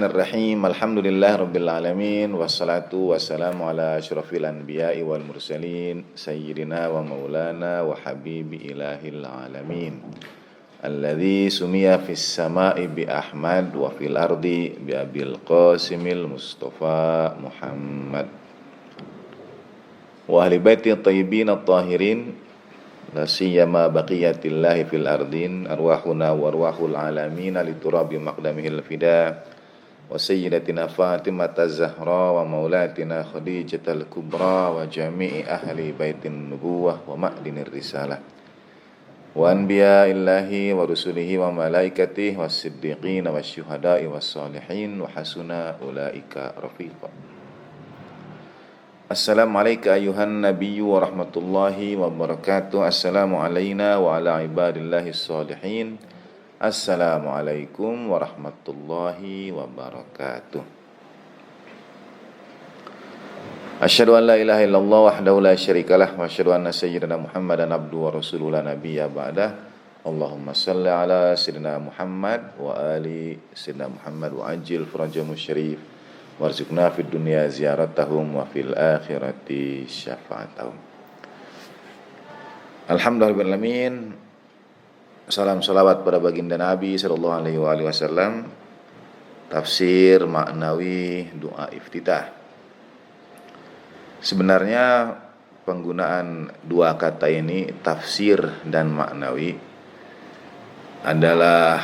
Bismillahirrahmanirrahim. Alhamdulillahirabbil alamin wassalatu wassalamu ala asyrafil anbiya'i wal mursalin sayyidina wa maulana wa habibi ilahil alamin. Alladzi sumiya fis sama'i bi Ahmad wa fil ardi bi Abil Qasimil Mustafa Muhammad. Wa ahli baiti thayyibin at-tahirin la siyama baqiyatillahi fil ardin arwahuna wa arwahul alamin liturabi maqdamihil fida wa sayyidatina Fatimah az-Zahra wa maulatina Khadijatul Kubra wa jami'i ahli baitin nubuwah wa ma'dinir risalah wa anbiya'illahi wa rusulihi wa malaikatihi was siddiqin wasyuhada'i was salihin wa hasuna ulaika rafiqa. Assalamualaikum ayuhan nabiyyu wa rahmatullahi wa barakatuh. Assalamu alayna wa ala ibadillahis salihin. Assalamualaikum warahmatullahi wabarakatuh. Asyhadu an la ilaha illallah wahdahu la syarikalah wa asyhadu anna sayyidina Muhammadan abduhu wa rasuluhu la nabiyya ba'dah. Allahumma salli ala sayyidina Muhammad wa ali sayyidina Muhammad wa ajil farajahu syarif. Warzuqna fid dunya ziyaratahum wa fil akhirati syafa'atahum. Alhamdulillahirrahmanirrahim. Salam salawat pada baginda Nabi sallallahu alaihi wasallam. Tafsir maknawi doa iftitah. Sebenarnya penggunaan dua kata ini, tafsir dan maknawi, adalah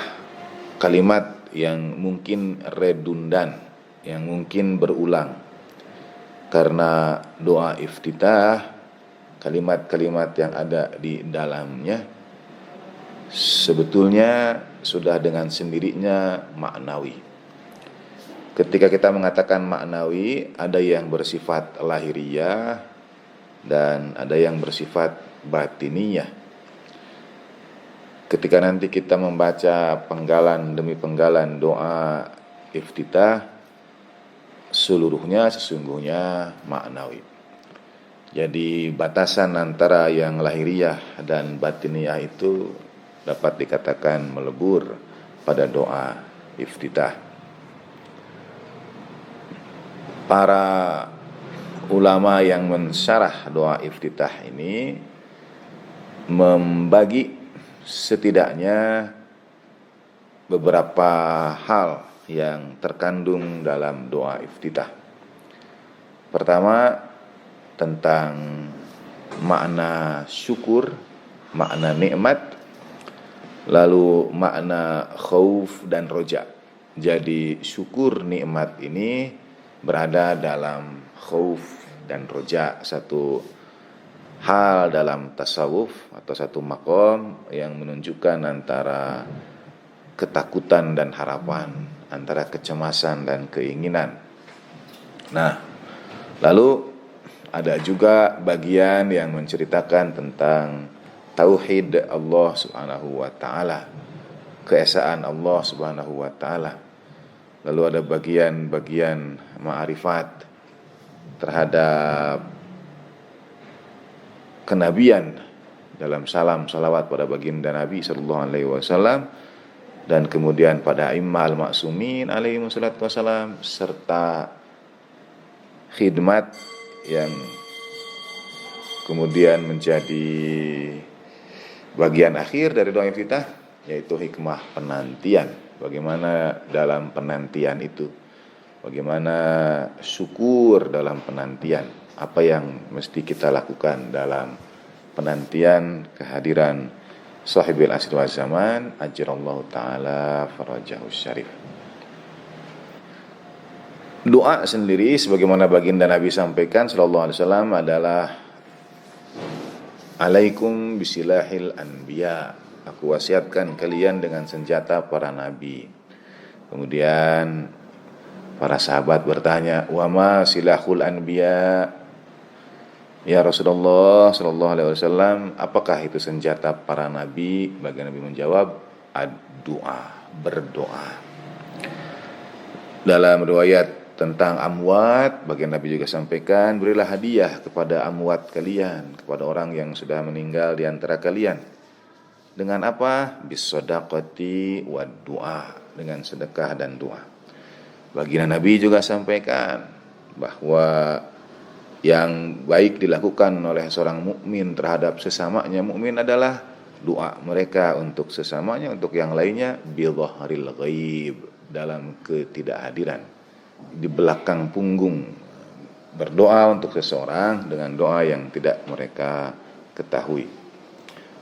kalimat yang mungkin redundan, yang mungkin berulang, karena doa iftitah, kalimat-kalimat yang ada di dalamnya sebetulnya sudah dengan sendirinya maknawi. Ketika kita mengatakan maknawi, ada yang bersifat lahiriah dan ada yang bersifat batiniyah. Ketika nanti kita membaca penggalan demi penggalan doa iftitah, seluruhnya sesungguhnya maknawi. Jadi batasan antara yang lahiriah dan batiniyah itu dapat dikatakan melebur pada doa iftitah. Para ulama yang mensyarah doa iftitah ini membagi setidaknya beberapa hal yang terkandung dalam doa iftitah. Pertama, tentang makna syukur, makna nikmat, lalu makna khauf dan roja. Jadi syukur nikmat ini berada dalam khauf dan roja, satu hal dalam tasawuf atau satu maqam yang menunjukkan antara ketakutan dan harapan, antara kecemasan dan keinginan. Nah, lalu ada juga bagian yang menceritakan tentang tauhid Allah Subhanahu wa taala, keesaan Allah Subhanahu wa taala. Lalu ada bagian-bagian ma'rifat terhadap kenabian dalam salam salawat pada baginda Nabi sallallahu alaihi wasallam, dan kemudian pada immal ma'sumin alaihi wassalatu wassalam, serta khidmat yang kemudian menjadi bagian akhir dari doa iftitah, yaitu hikmah penantian. Bagaimana dalam penantian itu, bagaimana syukur dalam penantian, apa yang mesti kita lakukan dalam penantian kehadiran sahibil asri wa zaman ajrallahu ta'ala farajahu syarif. Doa sendiri sebagaimana baginda Nabi sampaikan sallallahu alaihi wasallam adalah alaikum bisilahil anbiya, aku wasiatkan kalian dengan senjata para nabi. Kemudian para sahabat bertanya, wa ma silahul anbiya ya Rasulullah sallallahu alaihi wasallam, apakah itu senjata para nabi? Baginda Nabi menjawab, ad-doa, berdoa. Dalam riwayat tentang amwat, baginda Nabi juga sampaikan, berilah hadiah kepada amwat kalian, kepada orang yang sudah meninggal di antara kalian. Dengan apa? Bis shadaqati wad du'a, dengan sedekah dan doa. Baginda Nabi juga sampaikan bahwa yang baik dilakukan oleh seorang mukmin terhadap sesamanya mukmin adalah doa mereka untuk sesamanya, untuk yang lainnya bidhahril ghaib, dalam ketidakhadiran, di belakang punggung, berdoa untuk seseorang dengan doa yang tidak mereka ketahui.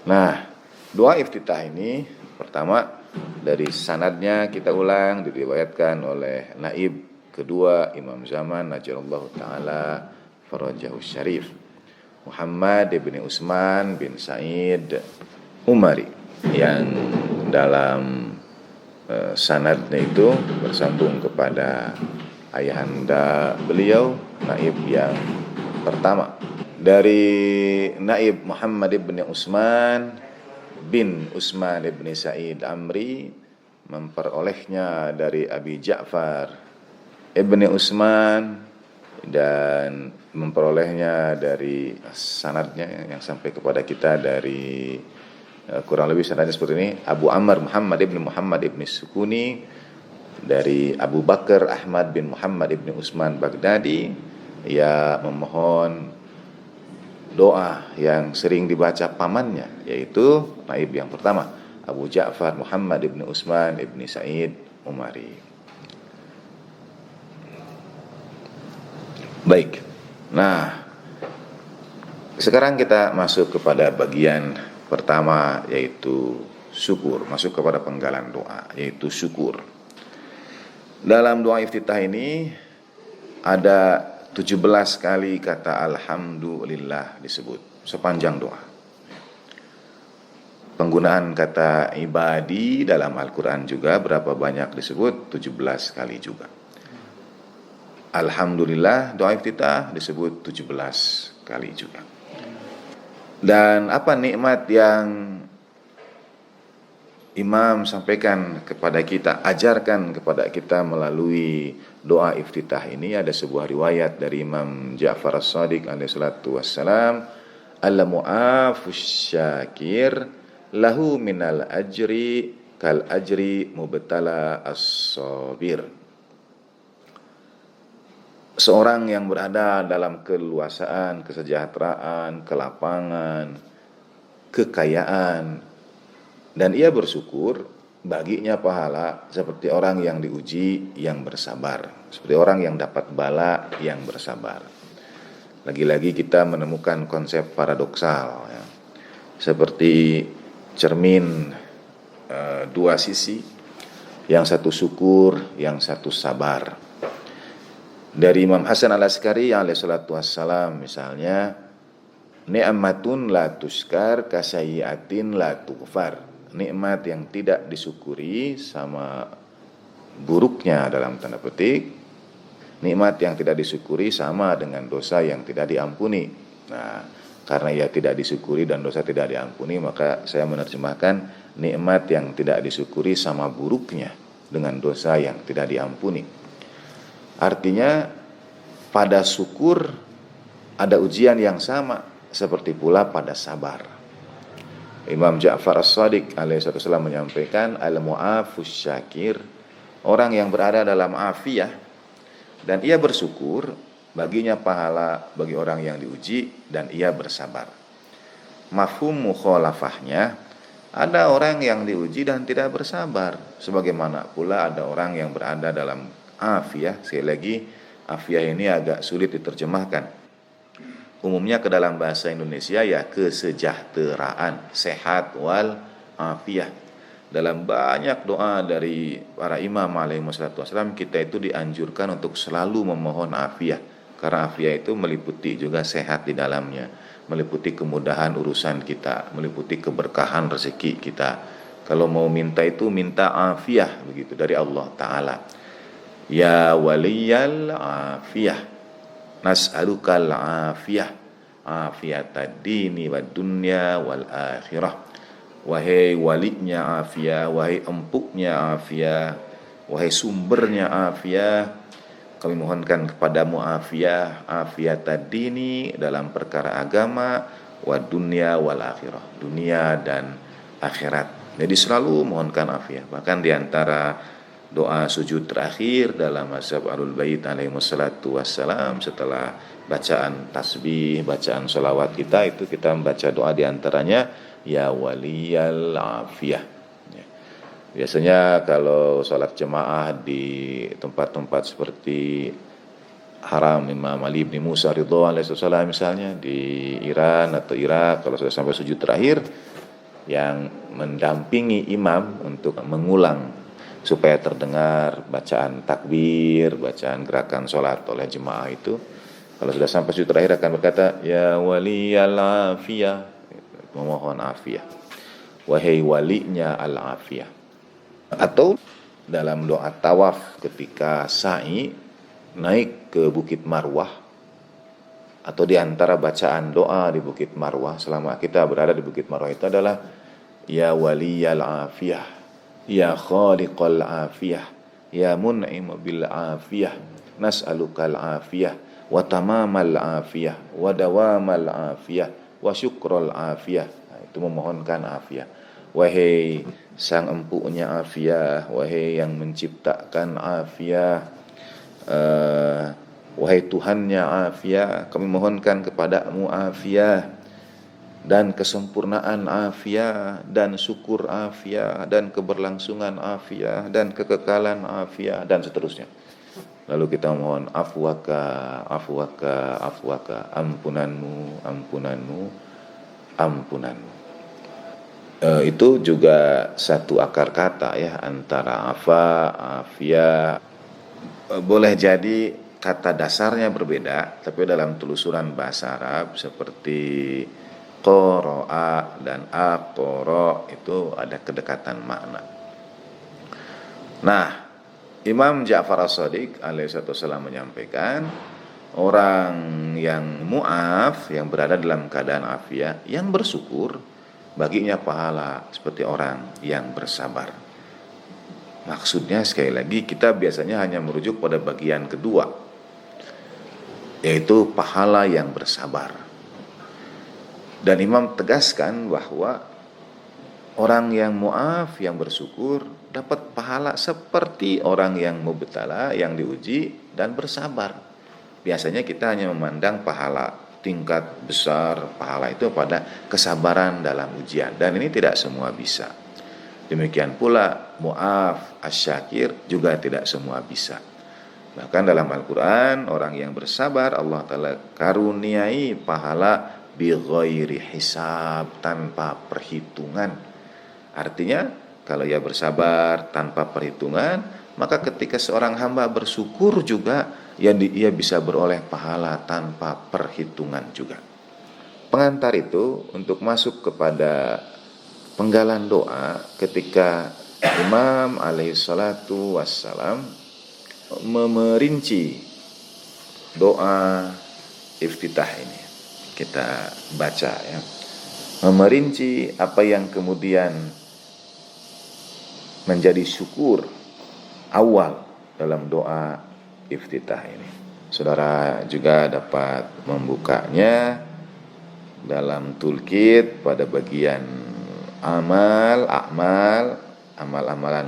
Nah, doa iftitah ini pertama dari sanadnya kita ulang, diriwayatkan oleh naib kedua Imam Zaman najallahu taala farajahu syarif, Muhammad bin Utsman bin Sa'id Umari, yang dalam sanadnya itu bersambung kepada ayahanda beliau, naib yang pertama. Dari naib Muhammad bin Utsman bin Sa'id Amri, memperolehnya dari Abi Ja'far Ibni Utsman, dan memperolehnya dari sanadnya yang sampai kepada kita dari kurang lebih sanadnya seperti ini: Abu Amr Muhammad ibn Sukuni, dari Abu Bakar Ahmad bin Muhammad ibn Utsman Baghdadi, ia memohon doa yang sering dibaca pamannya, yaitu naib yang pertama Abu Ja'far Muhammad ibn Utsman ibn Sa'id Umari. Baik, nah sekarang kita masuk kepada bagian pertama, yaitu syukur. Masuk kepada penggalan doa, yaitu syukur. Dalam doa iftitah ini ada 17 kali kata alhamdulillah disebut sepanjang doa. Penggunaan kata ibadi dalam Al-Quran juga berapa banyak disebut? 17 kali juga. Alhamdulillah doa iftitah disebut 17 kali juga. Dan apa nikmat yang Imam sampaikan kepada kita, ajarkan kepada kita melalui doa iftitah ini? Ada sebuah riwayat dari Imam Ja'far As-Shadiq alaihi salatu wassalam, al-mu'afus syakir lahu minal ajri kal ajri mubtala as-sabir. Seorang yang berada dalam keluasaan, kesejahteraan, kelapangan, kekayaan, dan ia bersyukur, baginya pahala seperti orang yang diuji yang bersabar, seperti orang yang dapat bala yang bersabar. Lagi-lagi kita menemukan konsep paradoksal, ya. Seperti cermin dua sisi, yang satu syukur, yang satu sabar. Dari Imam Hasan Al-Askari alaihi salatu wassalam misalnya, ni'matun la tuskar kasayyatin la tughfar. Nikmat yang tidak disyukuri sama buruknya dalam tanda petik. Nikmat yang tidak disyukuri sama dengan dosa yang tidak diampuni. Nah, karena ia tidak disyukuri dan dosa tidak diampuni, maka saya menerjemahkan nikmat yang tidak disyukuri sama buruknya dengan dosa yang tidak diampuni. Artinya pada syukur ada ujian yang sama, seperti pula pada sabar. Imam Ja'far As-Shadiq alaihissalam menyampaikan, al-mu'afus syakir, orang yang berada dalam afiyah dan ia bersyukur, baginya pahala bagi orang yang diuji dan ia bersabar. Mafhum mukhalafahnya, ada orang yang diuji dan tidak bersabar, sebagaimana pula ada orang yang berada dalam afiyah. Sekali lagi, afiyah ini agak sulit diterjemahkan. Umumnya ke dalam bahasa Indonesia ya kesejahteraan, sehat wal afiyah. Dalam banyak doa dari para imam alaihi wasallam, kita itu dianjurkan untuk selalu memohon afiyah, karena afiyah itu meliputi juga sehat di dalamnya, meliputi kemudahan urusan kita, meliputi keberkahan rezeki kita. Kalau mau minta itu minta afiyah, begitu, dari Allah Ta'ala. Ya waliyal afiyah, nas'alukal afiyah, afiyatad dini wad dunya wal akhirah. Wahai walinya afiyah, wahai empuknya afiyah, wahai sumbernya afiyah, kami mohonkan kepadamu afiyah, afiyatad dini dalam perkara agama, wad dunya wal akhirah, dunia dan akhirat. Jadi selalu mohonkan afiyah. Bahkan di antara doa sujud terakhir dalam mazhab Ahlul Bait alaihi wassalatu wassalam. Setelah bacaan tasbih, bacaan sholawat kita, itu kita membaca doa diantaranya ya waliyal afiyah. Biasanya kalau sholat jemaah di tempat-tempat seperti Haram Imam Ali bin Musa Ridwan alaihissalam misalnya di Iran atau Irak, kalau sudah sampai sujud terakhir, yang mendampingi imam untuk mengulang supaya terdengar bacaan takbir, bacaan gerakan sholat oleh jemaah itu, kalau sudah sampai sujud terakhir akan berkata ya waliyal afiyah, memohon afiyah, wahai walinya al afiyah. Atau dalam doa tawaf ketika sa'i naik ke Bukit Marwah, atau di antara bacaan doa di Bukit Marwah selama kita berada di Bukit Marwah itu adalah ya waliyal afiyah, ya khaliqal afiyah, ya mun'im bil afiyah, nas'alukal afiyah wa tamamal afiyah wa dawamal afiyah wa syukral afiyah. Nah, itu memohonkan afiyah. Wahai sang empunya afiyah, wahai yang menciptakan afiyah, wahai Tuhannya afiyah, kami mohonkan kepadamu afiyah dan kesempurnaan afiyah dan syukur afiyah dan keberlangsungan afiyah dan kekekalan afiyah dan seterusnya. Lalu kita mohon afwaka, afwaka, afwaka, ampunanmu, ampunanmu, ampunanmu. Itu juga satu akar kata ya, antara afa, afiyah. Boleh jadi kata dasarnya berbeda, tapi dalam telusuran bahasa Arab seperti qara'a dan aqra itu ada kedekatan makna. Nah, Imam Ja'far As-Shadiq alaihissalam menyampaikan, orang yang mu'af, yang berada dalam keadaan afiyah, yang bersyukur, baginya pahala seperti orang yang bersabar. Maksudnya sekali lagi, kita biasanya hanya merujuk pada bagian kedua, yaitu pahala yang bersabar. Dan Imam tegaskan bahwa orang yang mu'af, yang bersyukur, dapat pahala seperti orang yang mubtala, yang diuji dan bersabar. Biasanya kita hanya memandang pahala tingkat besar, pahala itu pada kesabaran dalam ujian, dan ini tidak semua bisa. Demikian pula mu'af, asyakir juga tidak semua bisa. Bahkan dalam Al-Quran, orang yang bersabar Allah Ta'ala karuniai pahala bighairi hisab, tanpa perhitungan. Artinya kalau ia bersabar tanpa perhitungan, maka ketika seorang hamba bersyukur juga ia bisa beroleh pahala tanpa perhitungan juga. Pengantar itu untuk masuk kepada penggalan doa ketika Imam alaihissalatu wassalam memerinci doa iftitah ini. Kita baca ya, memerinci apa yang kemudian menjadi syukur awal dalam doa iftitah ini. Saudara juga dapat membukanya dalam toolkit pada bagian amal-amalan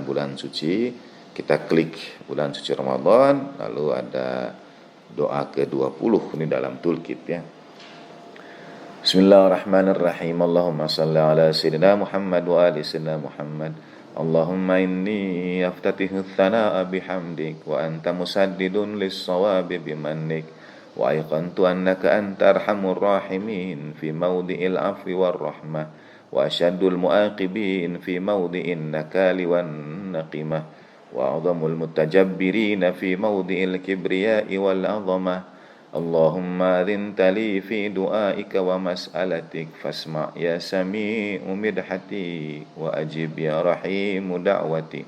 bulan suci. Kita klik bulan suci Ramadan, lalu ada doa ke-20 ini dalam toolkit ya. Bismillahirrahmanirrahim. Allahumma salli ala sayyidina Muhammad wa ali sayyidina Muhammad. Allahumma inni aftatihu thana'a bihamdik wa anta musaddidun lis-sawabi bimannik wa ayqantu annaka anta arhamur rahimin fi mawdi'il afwi war rahmah wa asyaddul muaqibin fi mawdi'in nakali wan naqimah wa a'dhamul mutajabbirin fi mawdi'il kibriya'i wal 'azamah. Allahumma adhinta li fi du'aika wa mas'alatik fasma' ya sami'u midhati wa ajib ya rahimu da'wati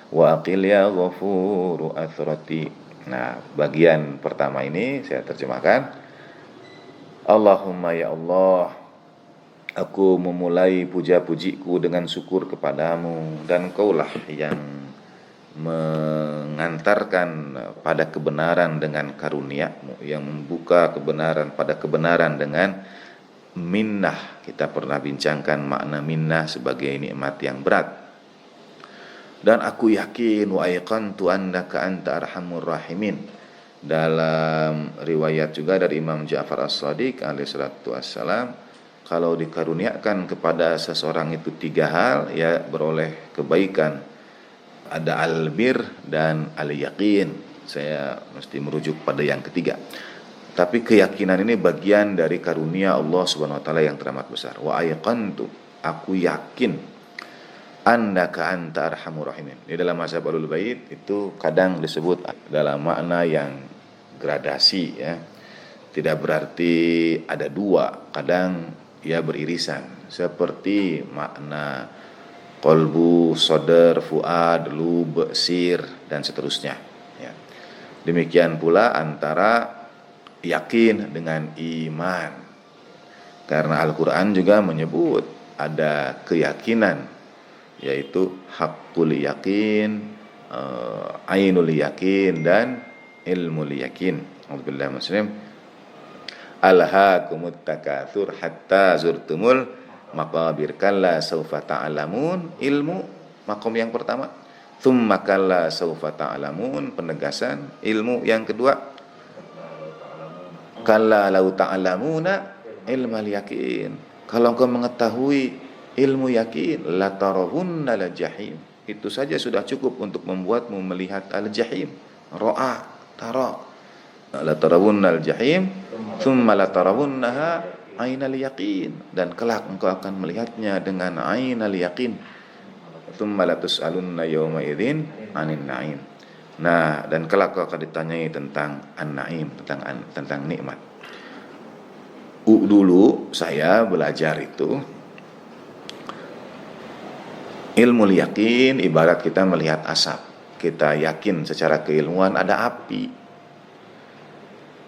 wa aqil ya ghafuru athrati. Nah, bagian pertama ini saya terjemahkan. Allahumma ya Allah, aku memulai puja-pujiku dengan syukur kepadamu, dan Kaulah yang mengantarkan pada kebenaran dengan karunia-Mu, yang membuka kebenaran pada kebenaran dengan minnah. Kita pernah bincangkan makna minnah sebagai nikmat yang berat. Dan aku yakin wa aiqantu annaka anta arhamur rahimin. Dalam riwayat juga dari Imam Ja'far As-Shadiq alaihi salatu wassalam, kalau dikaruniakan kepada seseorang itu 3 hal, ya beroleh kebaikan. Ada al-bir dan al-yaqin. Saya mesti merujuk pada yang ketiga. Tapi keyakinan ini bagian dari karunia Allah Subhanahu wa taala yang teramat besar. Wa aiqantu, aku yakin, annaka anta arhamur rahimin. Di dalam mazhab Ahlul Bait itu kadang disebut dalam makna yang gradasi, ya. Tidak berarti ada 2, kadang ya beririsan. Seperti makna qalbu, sadar, fuad, lub, sir, dan seterusnya, ya. Demikian pula antara yakin dengan iman. Karena Al-Quran juga menyebut ada keyakinan, yaitu haqqul yakin, ainul yakin, dan ilmul yakin. Alhamdulillah muslim. Alhaakumut takatsur hatta zurtumul maqabir, kalla saufa ta'lamun, ilmu makom yang pertama. Tsumma kalla saufa ta'lamun, penegasan ilmu yang kedua. Kalla lau ta'lamuna ilmal yakin, kalau engkau mengetahui ilmu yakin, la tarawunna al jahim, itu saja sudah cukup untuk membuatmu melihat al jahim. Ra'a, tara, la tarawunna al jahim thumma la tarawunnaha ainal yaqin, dan kelak engkau akan melihatnya dengan ainal yaqin. Thumma la tus'alunna yawma idzin 'anil na'im. Nah, dan kelak kau akan ditanyai tentang an-na'im, tentang nikmat. Dulu saya belajar itu, ilmu yakin ibarat kita melihat asap. Kita yakin secara keilmuan ada api.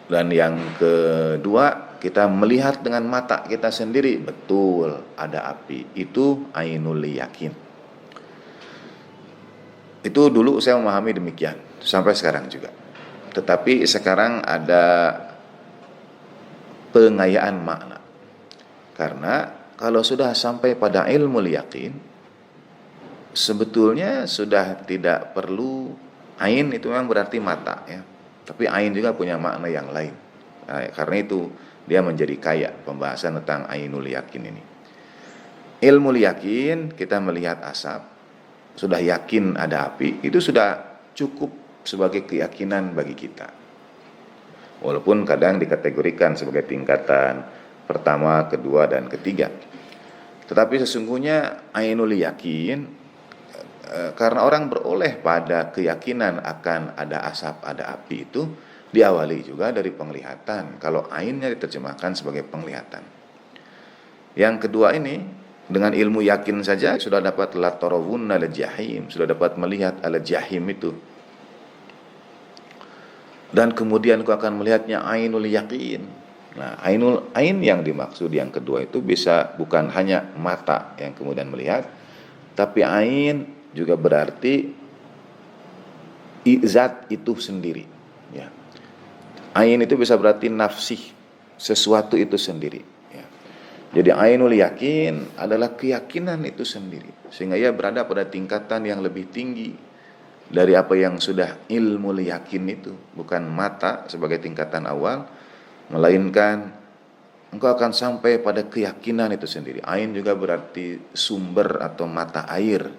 Dan yang kedua, kita melihat dengan mata kita sendiri, betul ada api. Itu ainul yakin. Itu dulu saya memahami demikian, sampai sekarang juga. Tetapi sekarang ada pengayaan makna. Karena kalau sudah sampai pada ilmu yakin, sebetulnya sudah tidak perlu ain, itu memang berarti mata, ya. Tapi ain juga punya makna yang lain. Nah, karena itu dia menjadi kaya pembahasan tentang ainul yakin ini. Ilmu yakin, kita melihat asap, sudah yakin ada api, itu sudah cukup sebagai keyakinan bagi kita. Walaupun kadang dikategorikan sebagai tingkatan pertama, kedua, dan ketiga. Tetapi sesungguhnya ainul yakin, karena orang beroleh pada keyakinan akan ada asap, ada api, itu diawali juga dari penglihatan. Kalau ainnya diterjemahkan sebagai penglihatan. Yang kedua ini, dengan ilmu yakin saja sudah dapat la tarawunna al jahim, sudah dapat melihat al jahim itu. Dan kemudian kau akan melihatnya ainul yakin. Nah, ain yang dimaksud yang kedua itu bisa bukan hanya mata yang kemudian melihat, tapi ain juga berarti zat itu sendiri, ya. Ain itu bisa berarti nafsih, sesuatu itu sendiri. Jadi ainul yakin adalah keyakinan itu sendiri, sehingga ia berada pada tingkatan yang lebih tinggi dari apa yang sudah ilmu yakin itu. Bukan mata sebagai tingkatan awal, melainkan engkau akan sampai pada keyakinan itu sendiri. Ain juga berarti sumber atau mata air.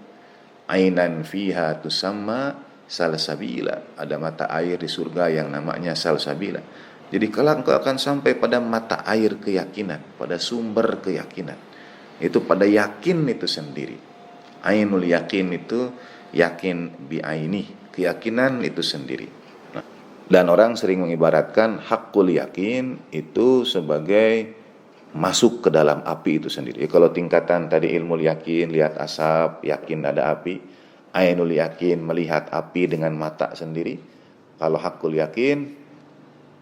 Ainan fiha tusamma salsabila, ada mata air di surga yang namanya salsabila. Jadi kelak engkau akan sampai pada mata air keyakinan, pada sumber keyakinan. Itu pada yakin itu sendiri. Ainul yakin itu yakin bi'aini, keyakinan itu sendiri. Nah, dan orang sering mengibaratkan haqqul yakin itu sebagai masuk ke dalam api itu sendiri. Kalau tingkatan tadi ilmu yakin, lihat asap, yakin ada api. Ainul yakin, melihat api dengan mata sendiri. Kalau haqqul yakin,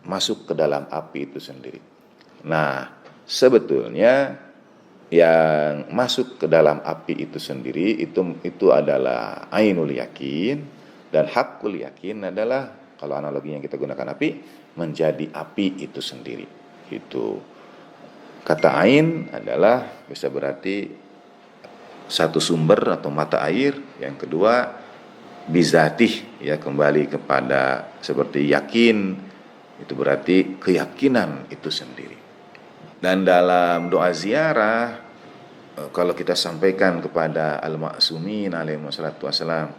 masuk ke dalam api itu sendiri. Nah, sebetulnya yang masuk ke dalam api itu sendiri itu adalah ainul yakin, dan haqqul yakin adalah, kalau analoginya kita gunakan api, menjadi api itu sendiri. Itu kata ain adalah bisa berarti satu sumber atau mata air, yang kedua bizatih, ya, kembali kepada seperti yakin, itu berarti keyakinan itu sendiri. Dan dalam doa ziarah, kalau kita sampaikan kepada al-ma'sumin alaihi wassalatu wassalam,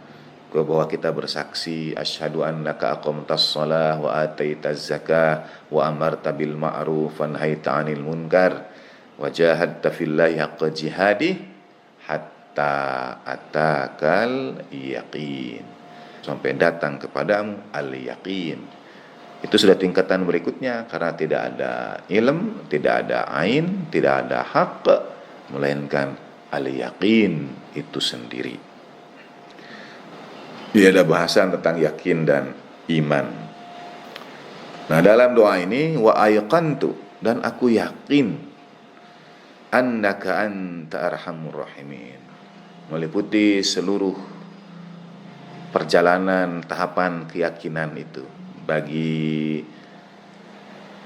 bahwa kita bersaksi asyhadu annaka aqamtas shalah wa ataitaz zakah wa amarta bil ma'ruf wa nahaita 'anil munkar wa jahadta fillahi haqqa jihadi hatta atakal yaqin, sampai datang kepadamu al-yaqin. Itu sudah tingkatan berikutnya, karena tidak ada ilm, tidak ada ain, tidak ada haq, melainkan al-yaqin itu sendiri. Dia ada bahasan tentang yakin dan iman. Nah, dalam doa ini wa ayqantu, dan aku yakin, annaka anta arhamur rahimin, meliputi seluruh perjalanan tahapan keyakinan itu. Bagi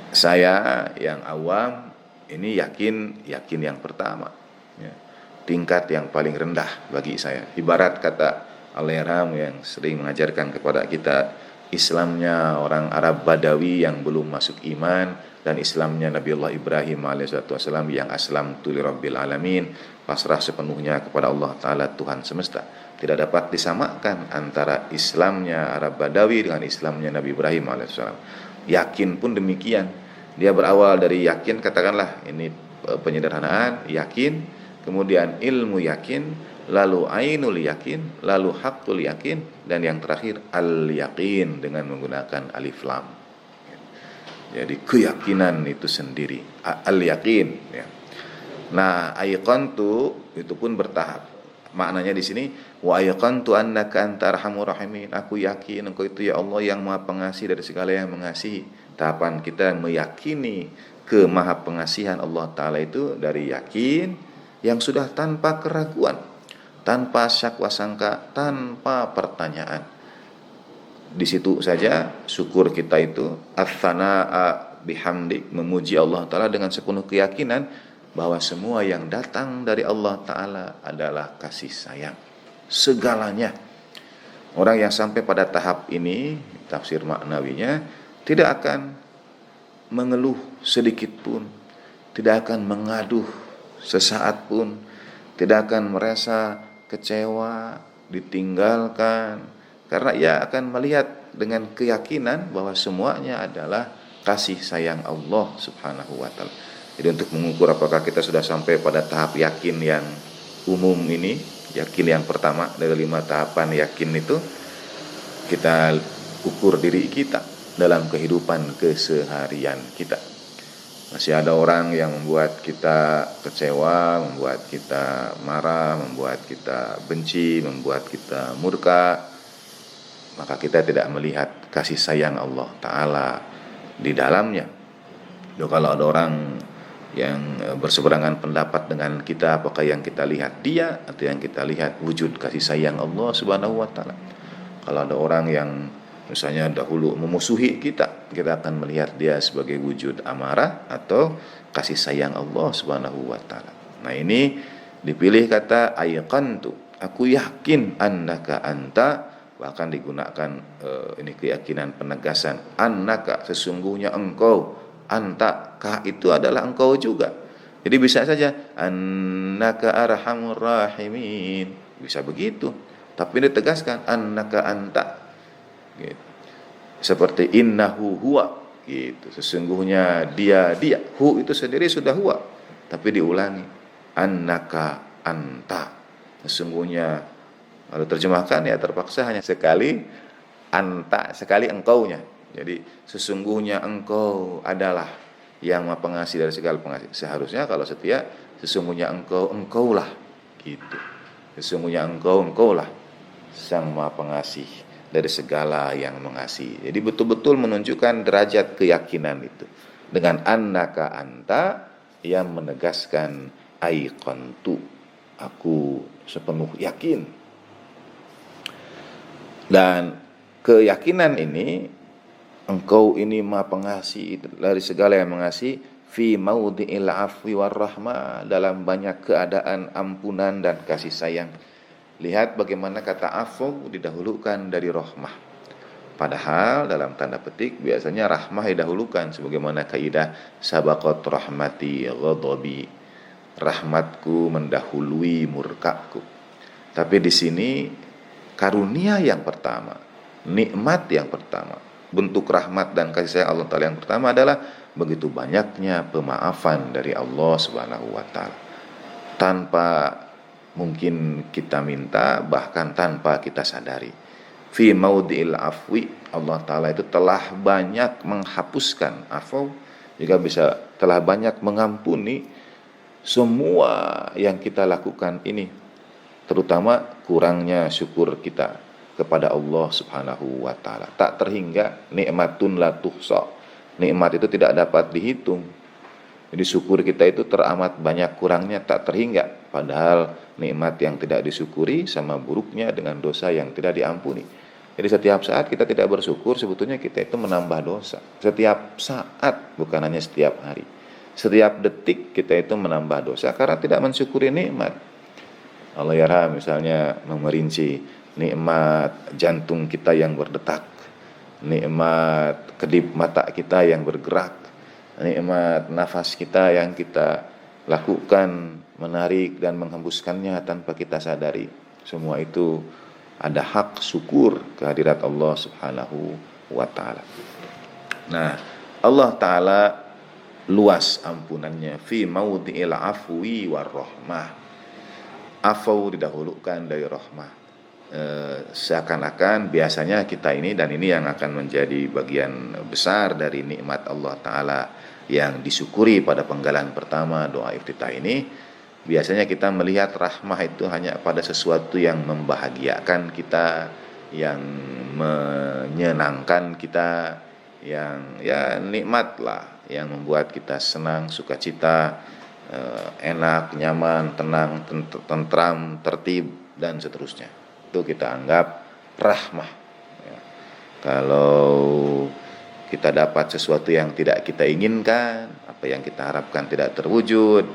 saya yang awam, ini yakin yang pertama, ya, tingkat yang paling rendah bagi saya. Ibarat kata Al-Irham yang sering mengajarkan kepada kita, Islamnya orang Arab Badawi yang belum masuk iman, dan Islamnya Nabiullah Ibrahim alaihissalam yang aslamtu lirabbil alamin, pasrah sepenuhnya kepada Allah Ta'ala, Tuhan semesta. Tidak dapat disamakan antara Islamnya Arab Badawi dengan Islamnya Nabi Ibrahim alaihissalam. Yakin pun demikian, dia berawal dari yakin, katakanlah ini penyederhanaan, yakin, kemudian ilmu yakin, lalu ainul yakin, lalu haqqul yakin, dan yang terakhir al-yaqin dengan menggunakan alif lam. Jadi keyakinan itu sendiri, al-yaqin, ya. Nah, ayqantu itu pun bertahap. Maknanya di sini wa ayqantu annaka anta arhamur rahimin, aku yakin engkau itu ya Allah yang Maha Pengasih dari segala yang mengasihi. Tahapan kita meyakini ke Maha Pengasihan Allah Ta'ala itu dari yakin yang sudah tanpa keraguan, tanpa syak wasangka, tanpa pertanyaan. Di situ saja syukur kita itu ats-tsanaa bihamdi, memuji Allah Ta'ala dengan sepenuh keyakinan bahwa semua yang datang dari Allah Ta'ala adalah kasih sayang, segalanya. Orang yang sampai pada tahap ini, tafsir maknawinya, tidak akan mengeluh sedikit pun, tidak akan mengaduh sesaat pun, tidak akan merasa kecewa, ditinggalkan, karena ia akan melihat dengan keyakinan bahwa semuanya adalah kasih sayang Allah Subhanahu wa Ta'ala. Jadi untuk mengukur apakah kita sudah sampai pada tahap yakin yang umum ini, yakin yang pertama dari 5 tahapan yakin itu, kita ukur diri kita dalam kehidupan keseharian kita. Masih ada orang yang membuat kita kecewa, membuat kita marah, membuat kita benci, membuat kita murka, maka kita tidak melihat kasih sayang Allah Ta'ala di dalamnya. Kalau ada orang yang berseberangan pendapat dengan kita, apakah yang kita lihat dia atau yang kita lihat wujud kasih sayang Allah Subhanahu wa Ta'ala? Kalau ada orang yang misalnya dahulu memusuhi kita, kita akan melihat dia sebagai wujud amarah atau kasih sayang Allah Subhanahu wa Ta'ala. Nah, ini dipilih kata ayqantu, aku yakin annaka anta, bahkan digunakan ini keyakinan penegasan, annaka sesungguhnya engkau, anta ka itu adalah engkau juga. Jadi bisa saja annaka arhamur rahimin, bisa begitu, tapi ditegaskan annaka anta gitu. Seperti innahu huwa gitu, sesungguhnya dia, hu itu sendiri sudah huwa, tapi diulangi annaka anta, sesungguhnya. Lalu terjemahkan ya terpaksa hanya sekali anta, sekali engkaunya. Jadi sesungguhnya engkau adalah yang Maha Pengasih dari segala pengasih. Seharusnya kalau setia, sesungguhnya engkaulah gitu. Sesungguhnya engkaulah Sang Maha Pengasih dari segala yang mengasihi. Jadi betul-betul menunjukkan derajat keyakinan itu. Dengan annaka anta yang menegaskan aiqantu, aku sepenuh yakin. Dan keyakinan ini, engkau ini Maha Pengasih dari segala yang mengasihi, fi maudhi'il afwi war rahmah, dalam banyak keadaan ampunan dan kasih sayang. Lihat bagaimana kata afu didahulukan dari rahmah. Padahal dalam tanda petik biasanya rahmah didahulukan, sebagaimana kaidah sabaqat rahmati ghadabi, rahmatku mendahului murkaku. Tapi di sini karunia yang pertama, nikmat yang pertama, bentuk rahmat dan kasih sayang Allah Ta'ala yang pertama adalah begitu banyaknya pemaafan dari Allah Subhanahu wa Ta'ala, tanpa mungkin kita minta, bahkan tanpa kita sadari. Fi maudhi'il afwi, Allah Ta'ala itu telah banyak menghapuskan, afu juga bisa telah banyak mengampuni semua yang kita lakukan ini, terutama kurangnya syukur kita kepada Allah Subhanahu wa Ta'ala. Tak terhingga, nikmatun la tuhsa, nikmat itu tidak dapat dihitung. Jadi syukur kita itu teramat banyak kurangnya, tak terhingga. Padahal nikmat yang tidak disyukuri sama buruknya dengan dosa yang tidak diampuni. Jadi setiap saat kita tidak bersyukur, sebetulnya kita itu menambah dosa. Setiap saat, bukan hanya setiap hari. Setiap detik kita itu menambah dosa karena tidak mensyukuri nikmat. Allah yarham misalnya memerinci nikmat jantung kita yang berdetak, nikmat kedip mata kita yang bergerak, nikmat nafas kita yang kita lakukan, menarik dan menghembuskannya tanpa kita sadari. Semua itu ada hak syukur kehadirat Allah Subhanahu wa Ta'ala. Nah, Allah Ta'ala luas ampunannya, fi maudhi'il afwi war rahmah. Afu didahulukan dari rahmah. Seakan-akan biasanya kita ini, dan ini yang akan menjadi bagian besar dari nikmat Allah Ta'ala yang disyukuri pada penggalan pertama doa iftitah ini, biasanya kita melihat rahmah itu hanya pada sesuatu yang membahagiakan kita, yang menyenangkan kita, yang ya nikmat lah, yang membuat kita senang, sukacita, enak, nyaman, tenang, tentram, tertib dan seterusnya. Itu kita anggap rahmah. Ya. Kalau kita dapat sesuatu yang tidak kita inginkan, apa yang kita harapkan tidak terwujud,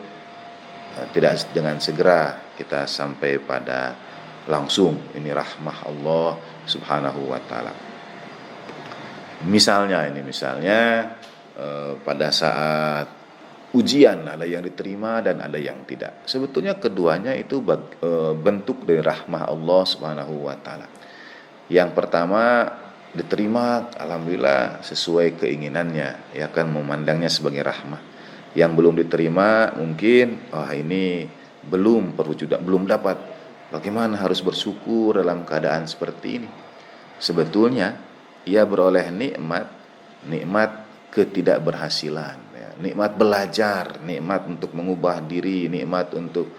tidak dengan segera kita sampai pada langsung ini rahmah Allah Subhanahu wa Ta'ala. Misalnya pada saat ujian ada yang diterima dan ada yang tidak. Sebetulnya keduanya itu bentuk dari rahmah Allah Subhanahu wa Ta'ala. Yang pertama diterima, alhamdulillah sesuai keinginannya, ya kan, memandangnya sebagai rahmah. Yang belum diterima mungkin ini belum perwujudan, belum dapat. Bagaimana harus bersyukur dalam keadaan seperti ini? Sebetulnya ia beroleh nikmat ketidakberhasilan, ya. Nikmat belajar, nikmat untuk mengubah diri, nikmat untuk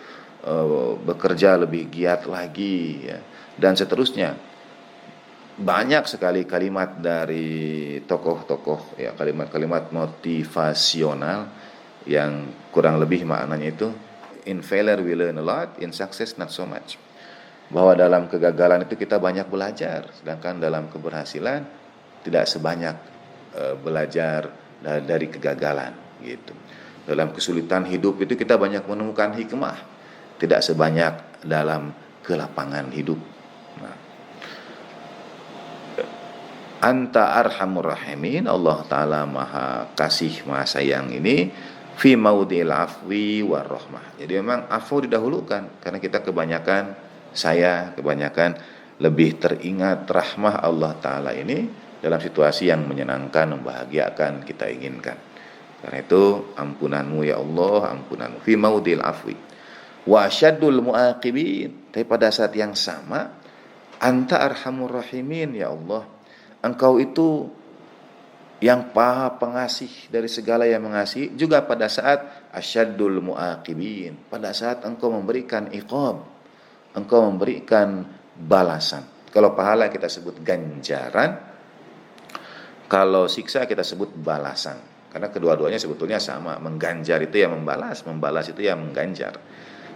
bekerja lebih giat lagi, ya, dan seterusnya. Banyak sekali kalimat dari tokoh-tokoh, ya, kalimat-kalimat motivasional yang kurang lebih maknanya itu, in failure we learn a lot, in success not so much. Bahwa dalam kegagalan itu kita banyak belajar, sedangkan dalam keberhasilan tidak sebanyak belajar dari kegagalan, gitu. Dalam kesulitan hidup itu kita banyak menemukan hikmah, tidak sebanyak dalam kelapangan hidup. Nah, Anta arhamur rahimin, Allah Ta'ala maha kasih, maha sayang ini, fi maudhi'il afwi war rahmah. Jadi memang afu didahulukan karena kita kebanyakan lebih teringat rahmah Allah Ta'ala ini dalam situasi yang menyenangkan, membahagiakan, kita inginkan. Karena itu ampunanmu ya Allah, ampunanmu fi maudhi'il afwi wa asyaddul muaqibin. Tapi pada saat yang sama, anta arhamur rahimin ya Allah, engkau itu yang maha pengasih dari segala yang mengasihi, juga pada saat asyaddul muaqibin, pada saat engkau memberikan iqab, engkau memberikan balasan. Kalau pahala kita sebut ganjaran, kalau siksa kita sebut balasan. Karena kedua-duanya sebetulnya sama, mengganjar itu yang membalas itu yang mengganjar.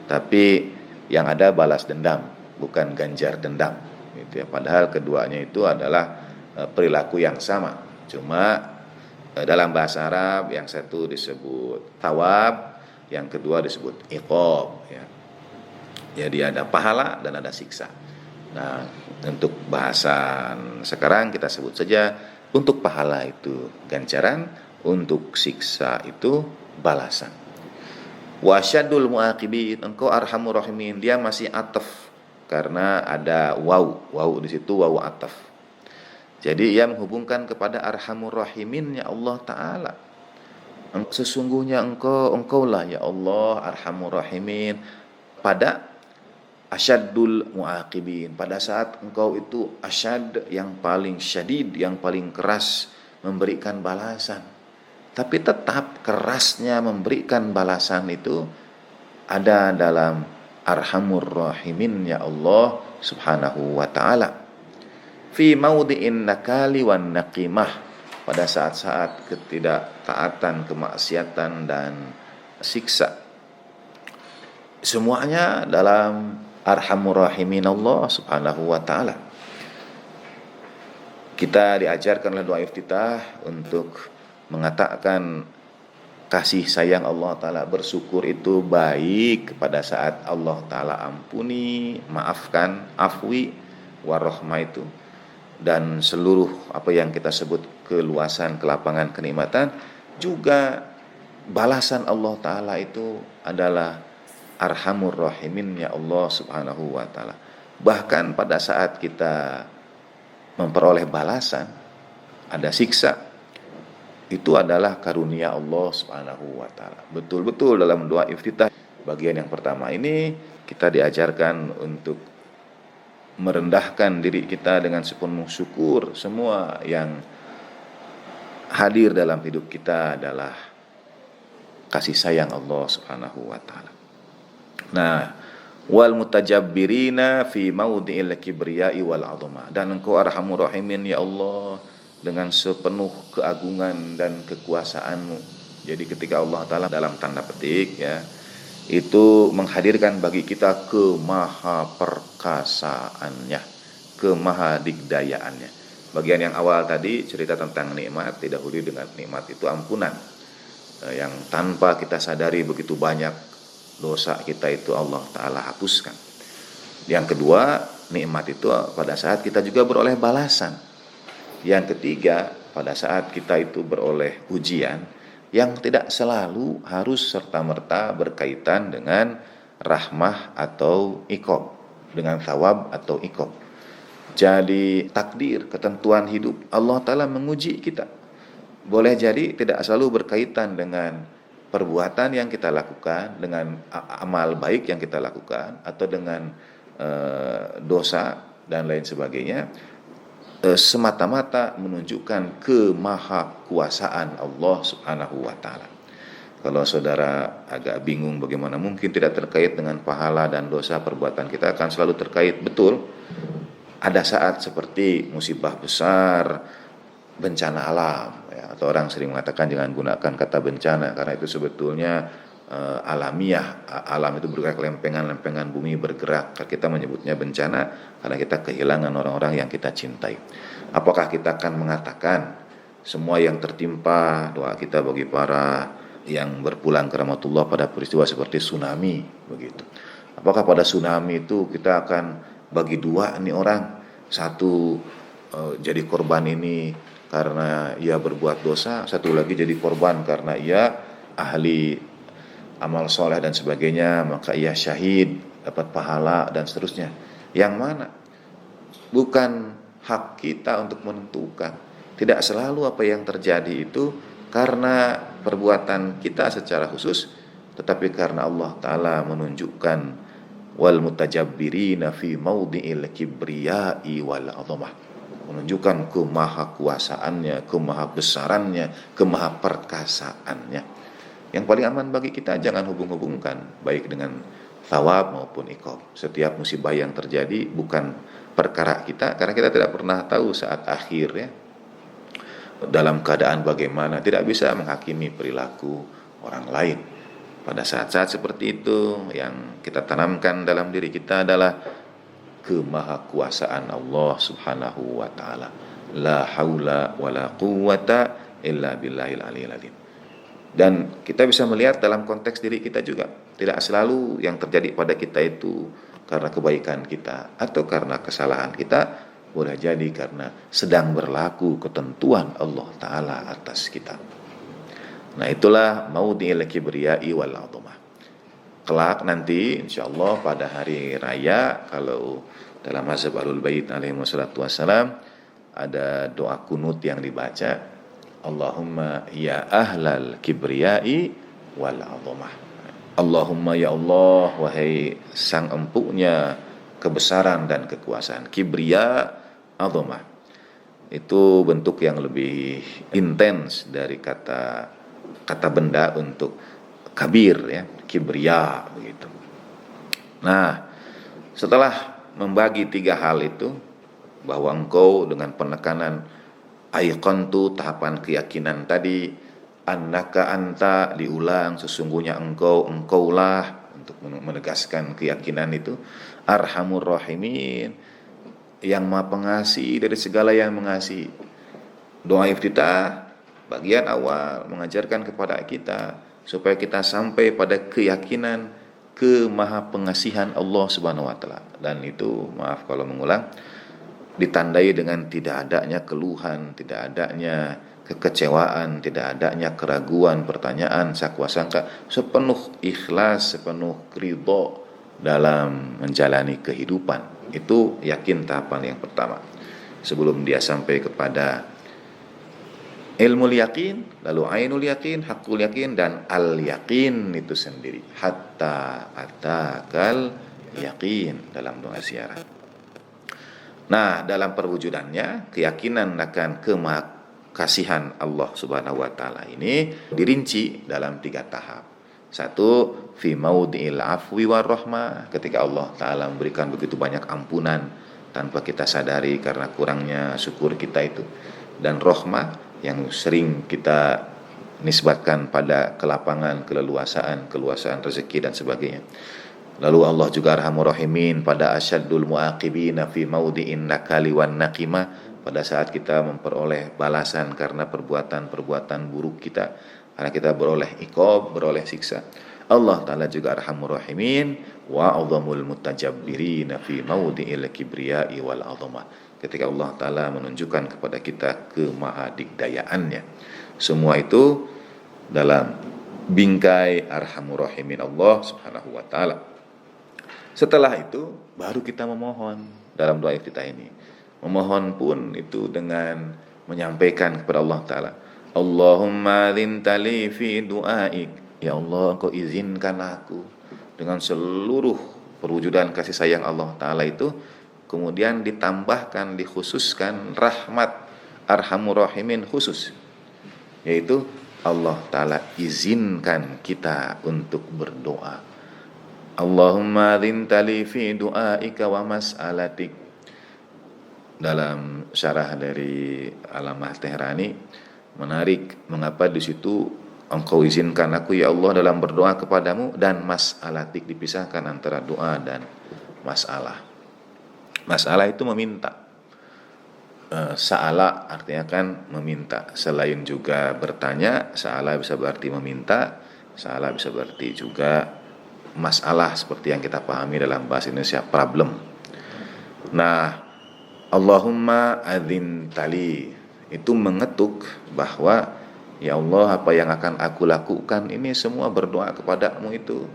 Tapi yang ada balas dendam, bukan ganjar dendam, gitu ya. Padahal keduanya itu adalah perilaku yang sama. Cuma dalam bahasa Arab yang satu disebut thawab, yang kedua disebut iqab, ya. Jadi ada pahala dan ada siksa. Nah, untuk bahasan sekarang kita sebut saja untuk pahala itu ganjaran, untuk siksa itu balasan. Wa syaddul muaqibin, engkau arhamur rahimin, dia masih ataf karena ada waw di situ, waw ataf. Jadi ia menghubungkan kepada arhamur rahiminnya Allah Ta'ala. Sesungguhnya engkaulah ya Allah arhamur rahimin, pada asyaddul muaqibin, pada saat engkau itu asyad, yang paling syadid, yang paling keras memberikan balasan. Tapi tetap kerasnya memberikan balasan itu ada dalam arhamur rahimin ya Allah subhanahu wa ta'ala. Fi maudhi'in nakali wan naqimah, pada saat-saat ketidaktaatan, kemaksiatan dan siksa. Semuanya dalam arhamur rahimin Allah subhanahu wa ta'ala. Kita diajarkan oleh doa iftitah untuk mengatakan kasih sayang Allah Ta'ala, bersyukur itu baik pada saat Allah Ta'ala ampuni, maafkan, afwi, warahmah itu, dan seluruh apa yang kita sebut keluasan, kelapangan, kenikmatan. Juga balasan Allah Ta'ala itu adalah arhamur rahimin ya Allah subhanahu wa ta'ala. Bahkan pada saat kita memperoleh balasan, ada siksa, itu adalah karunia Allah subhanahu wa ta'ala. Betul-betul dalam doa iftitah bagian yang pertama ini kita diajarkan untuk merendahkan diri kita dengan sepenuh syukur. Semua yang hadir dalam hidup kita adalah kasih sayang Allah subhanahu wa ta'ala. Nah, wal mutajabbirina fi maudhi'il kibriyai wal 'azamah, dan engkau arhamur rahimin ya Allah dengan sepenuh keagungan dan kekuasaanmu. Jadi ketika Allah Ta'ala dalam tanda petik ya, itu menghadirkan bagi kita kemahaperkasaannya, kemahadigdayaannya. Bagian yang awal tadi cerita tentang nikmat, didahului dengan nikmat itu ampunan, yang tanpa kita sadari begitu banyak dosa kita itu Allah Ta'ala hapuskan. Yang kedua, nikmat itu pada saat kita juga beroleh balasan. Yang ketiga, pada saat kita itu beroleh ujian yang tidak selalu harus serta-merta berkaitan dengan rahmah atau iqab, dengan thawab atau iqab. Jadi takdir, ketentuan hidup Allah Ta'ala menguji kita. Boleh jadi tidak selalu berkaitan dengan perbuatan yang kita lakukan, dengan amal baik yang kita lakukan, atau dengan dosa dan lain sebagainya, semata-mata menunjukkan kemahakuasaan Allah subhanahu wa ta'ala. Kalau saudara agak bingung bagaimana mungkin tidak terkait dengan pahala dan dosa perbuatan kita, akan selalu terkait. Betul, ada saat seperti musibah besar, bencana alam ya, atau orang sering mengatakan jangan gunakan kata bencana karena itu sebetulnya alamiah. Alam itu bergerak, lempengan bumi bergerak. Kita menyebutnya bencana karena kita kehilangan orang-orang yang kita cintai. Apakah kita akan mengatakan semua yang tertimpa, doa kita bagi para yang berpulang ke rahmatullah pada peristiwa seperti tsunami begitu? Apakah pada tsunami itu kita akan bagi dua nih orang, satu jadi korban ini karena ia berbuat dosa, satu lagi jadi korban karena ia ahli amal soleh dan sebagainya, maka ia syahid, dapat pahala dan seterusnya. Yang mana? Bukan hak kita untuk menentukan. Tidak selalu apa yang terjadi itu karena perbuatan kita secara khusus, tetapi karena Allah Ta'ala menunjukkan wal mutajabbirina fi maudhi'il kibriyai wal 'azamah, menunjukkan kemahakuasaannya, kemahabesarannya, kemahaperkasaannya. Yang paling aman bagi kita, jangan hubung-hubungkan baik dengan thawab maupun iqab. Setiap musibah yang terjadi bukan perkara kita, karena kita tidak pernah tahu saat akhir ya, dalam keadaan bagaimana. Tidak bisa menghakimi perilaku orang lain. Pada saat-saat seperti itu, yang kita tanamkan dalam diri kita adalah kemahakuasaan Allah subhanahu wa ta'ala. La haula wa la quwwata illa billahil aliyil azim. Dan kita bisa melihat dalam konteks diri kita juga. Tidak selalu yang terjadi pada kita itu karena kebaikan kita atau karena kesalahan kita. Boleh jadi karena sedang berlaku ketentuan Allah Ta'ala atas kita. Nah itulah maudhi'il kibriyai wal 'azamah. Kelak nanti insyaallah pada hari raya, kalau dalam mazhab Ahlul Bait alaihi wassalatu wassalam ada doa kunut yang dibaca, Allahumma ya ahlal kibriyai wal 'azamah. Allahumma ya Allah, wahai sang empuknya kebesaran dan kekuasaan. Kibriya, 'azamah. Itu bentuk yang lebih intens dari kata benda untuk kabir ya, kibriya begitu. Nah, setelah membagi tiga hal itu, bahwa engkau dengan penekanan aiqantu, tahapan keyakinan tadi, annaka anta diulang, sesungguhnya engkaulah, untuk menegaskan keyakinan itu, arhamur rahimin, yang maha pengasih dari segala yang mengasihi. Doa iftitah bagian awal mengajarkan kepada kita supaya kita sampai pada keyakinan kemaha pengasihan Allah Subhanahu wa taala. Dan itu, maaf kalau mengulang, ditandai dengan tidak adanya keluhan, tidak adanya kekecewaan, tidak adanya keraguan, pertanyaan, sakwa sangka, sepenuh ikhlas, sepenuh ridho dalam menjalani kehidupan. Itu yakin tahapan yang pertama. Sebelum dia sampai kepada ilmu yakin, lalu ainul yakin, hakul yakin, dan al yakin itu sendiri. Hatta atakal yakin dalam doa ziarah. Nah, dalam perwujudannya, keyakinan akan kemakasihan Allah Subhanahu wa taala ini dirinci dalam tiga tahap. Satu, fi maudhi'il afwi war rahmah, ketika Allah taala memberikan begitu banyak ampunan tanpa kita sadari karena kurangnya syukur kita itu. Dan rahmah yang sering kita nisbatkan pada kelapangan, keluasaan rezeki dan sebagainya. Lalu Allah juga arhamur rahimin pada asyaddul muaqibina fi maudhi'in nakali wan naqimah, pada saat kita memperoleh balasan karena perbuatan-perbuatan buruk kita, karena kita beroleh iqab, beroleh siksa. Allah Ta'ala juga arhamur rahimin wa a'zamul mutajabbirina fi maudhi'il kibriyai wal 'azamah, ketika Allah Ta'ala menunjukkan kepada kita kemahadigdayaannya. Semua itu dalam bingkai arhamur rahimin Allah Subhanahu wa taala. Setelah itu baru kita memohon dalam doa iftitah ini. Memohon pun itu dengan menyampaikan kepada Allah Ta'ala, Allahumma lintali fi du'aik, ya Allah engkau izinkan aku dengan seluruh perwujudan kasih sayang Allah Ta'ala itu, kemudian ditambahkan, dikhususkan rahmat arhamur rahimin khusus, yaitu Allah Ta'ala izinkan kita untuk berdoa. Allahumma lintali fi du'aika wa mas'alatik. Dalam syarah dari Alamah Tehrani menarik mengapa di situ engkau izinkan aku ya Allah dalam berdoa kepadamu, dan mas'alatik dipisahkan antara doa dan masalah. Masalah itu meminta. Sa'ala artinya kan meminta. Selain juga bertanya, sa'ala bisa berarti meminta, sa'ala bisa berarti juga masalah seperti yang kita pahami dalam bahasa Indonesia problem. Nah, Allahumma adzin tali itu mengetuk bahwa ya Allah, apa yang akan aku lakukan ini semua berdoa kepadamu itu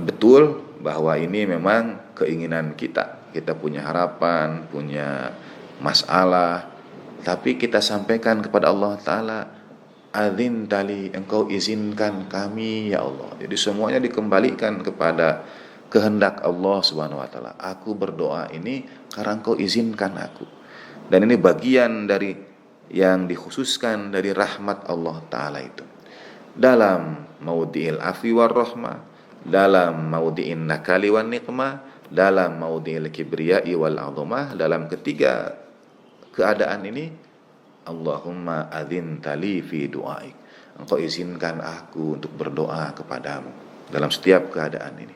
betul, bahwa ini memang keinginan kita. Kita punya harapan, punya masalah, tapi kita sampaikan kepada Allah Ta'ala, adzin tali, engkau izinkan kami ya Allah. Jadi semuanya dikembalikan kepada kehendak Allah Subhanahu wa taala. Aku berdoa ini karena engkau izinkan aku. Dan ini bagian dari yang dikhususkan dari rahmat Allah Ta'ala itu. Dalam maudhi'il afwi war rahmah, dalam maudhi'in nakali wan niqmah, dalam maudhi'il kibriyai wal 'azamah, dalam ketiga keadaan ini, Allahumma adzin tali fi du'aik, engkau izinkan aku untuk berdoa kepadamu dalam setiap keadaan ini.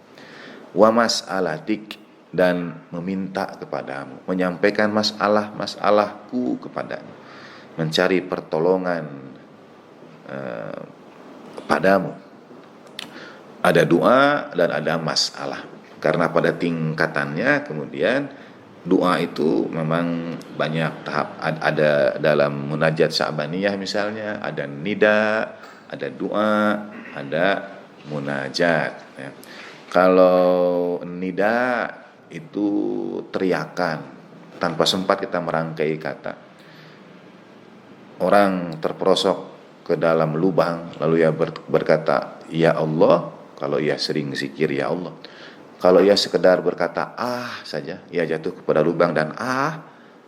Wa mas'alatik, dan meminta kepadamu, menyampaikan masalahku kepadamu, mencari pertolongan padamu. Ada doa dan ada masalah. Karena pada tingkatannya kemudian doa itu memang banyak tahap. Ada dalam munajat Sya'baniyah misalnya, ada nida, ada doa, ada munajat ya. Kalau nida itu teriakan tanpa sempat kita merangkai kata. Orang terperosok ke dalam lubang lalu ia berkata ya Allah, kalau ia sering zikir ya Allah. Kalau ia sekedar berkata saja, ia jatuh kepada lubang. Dan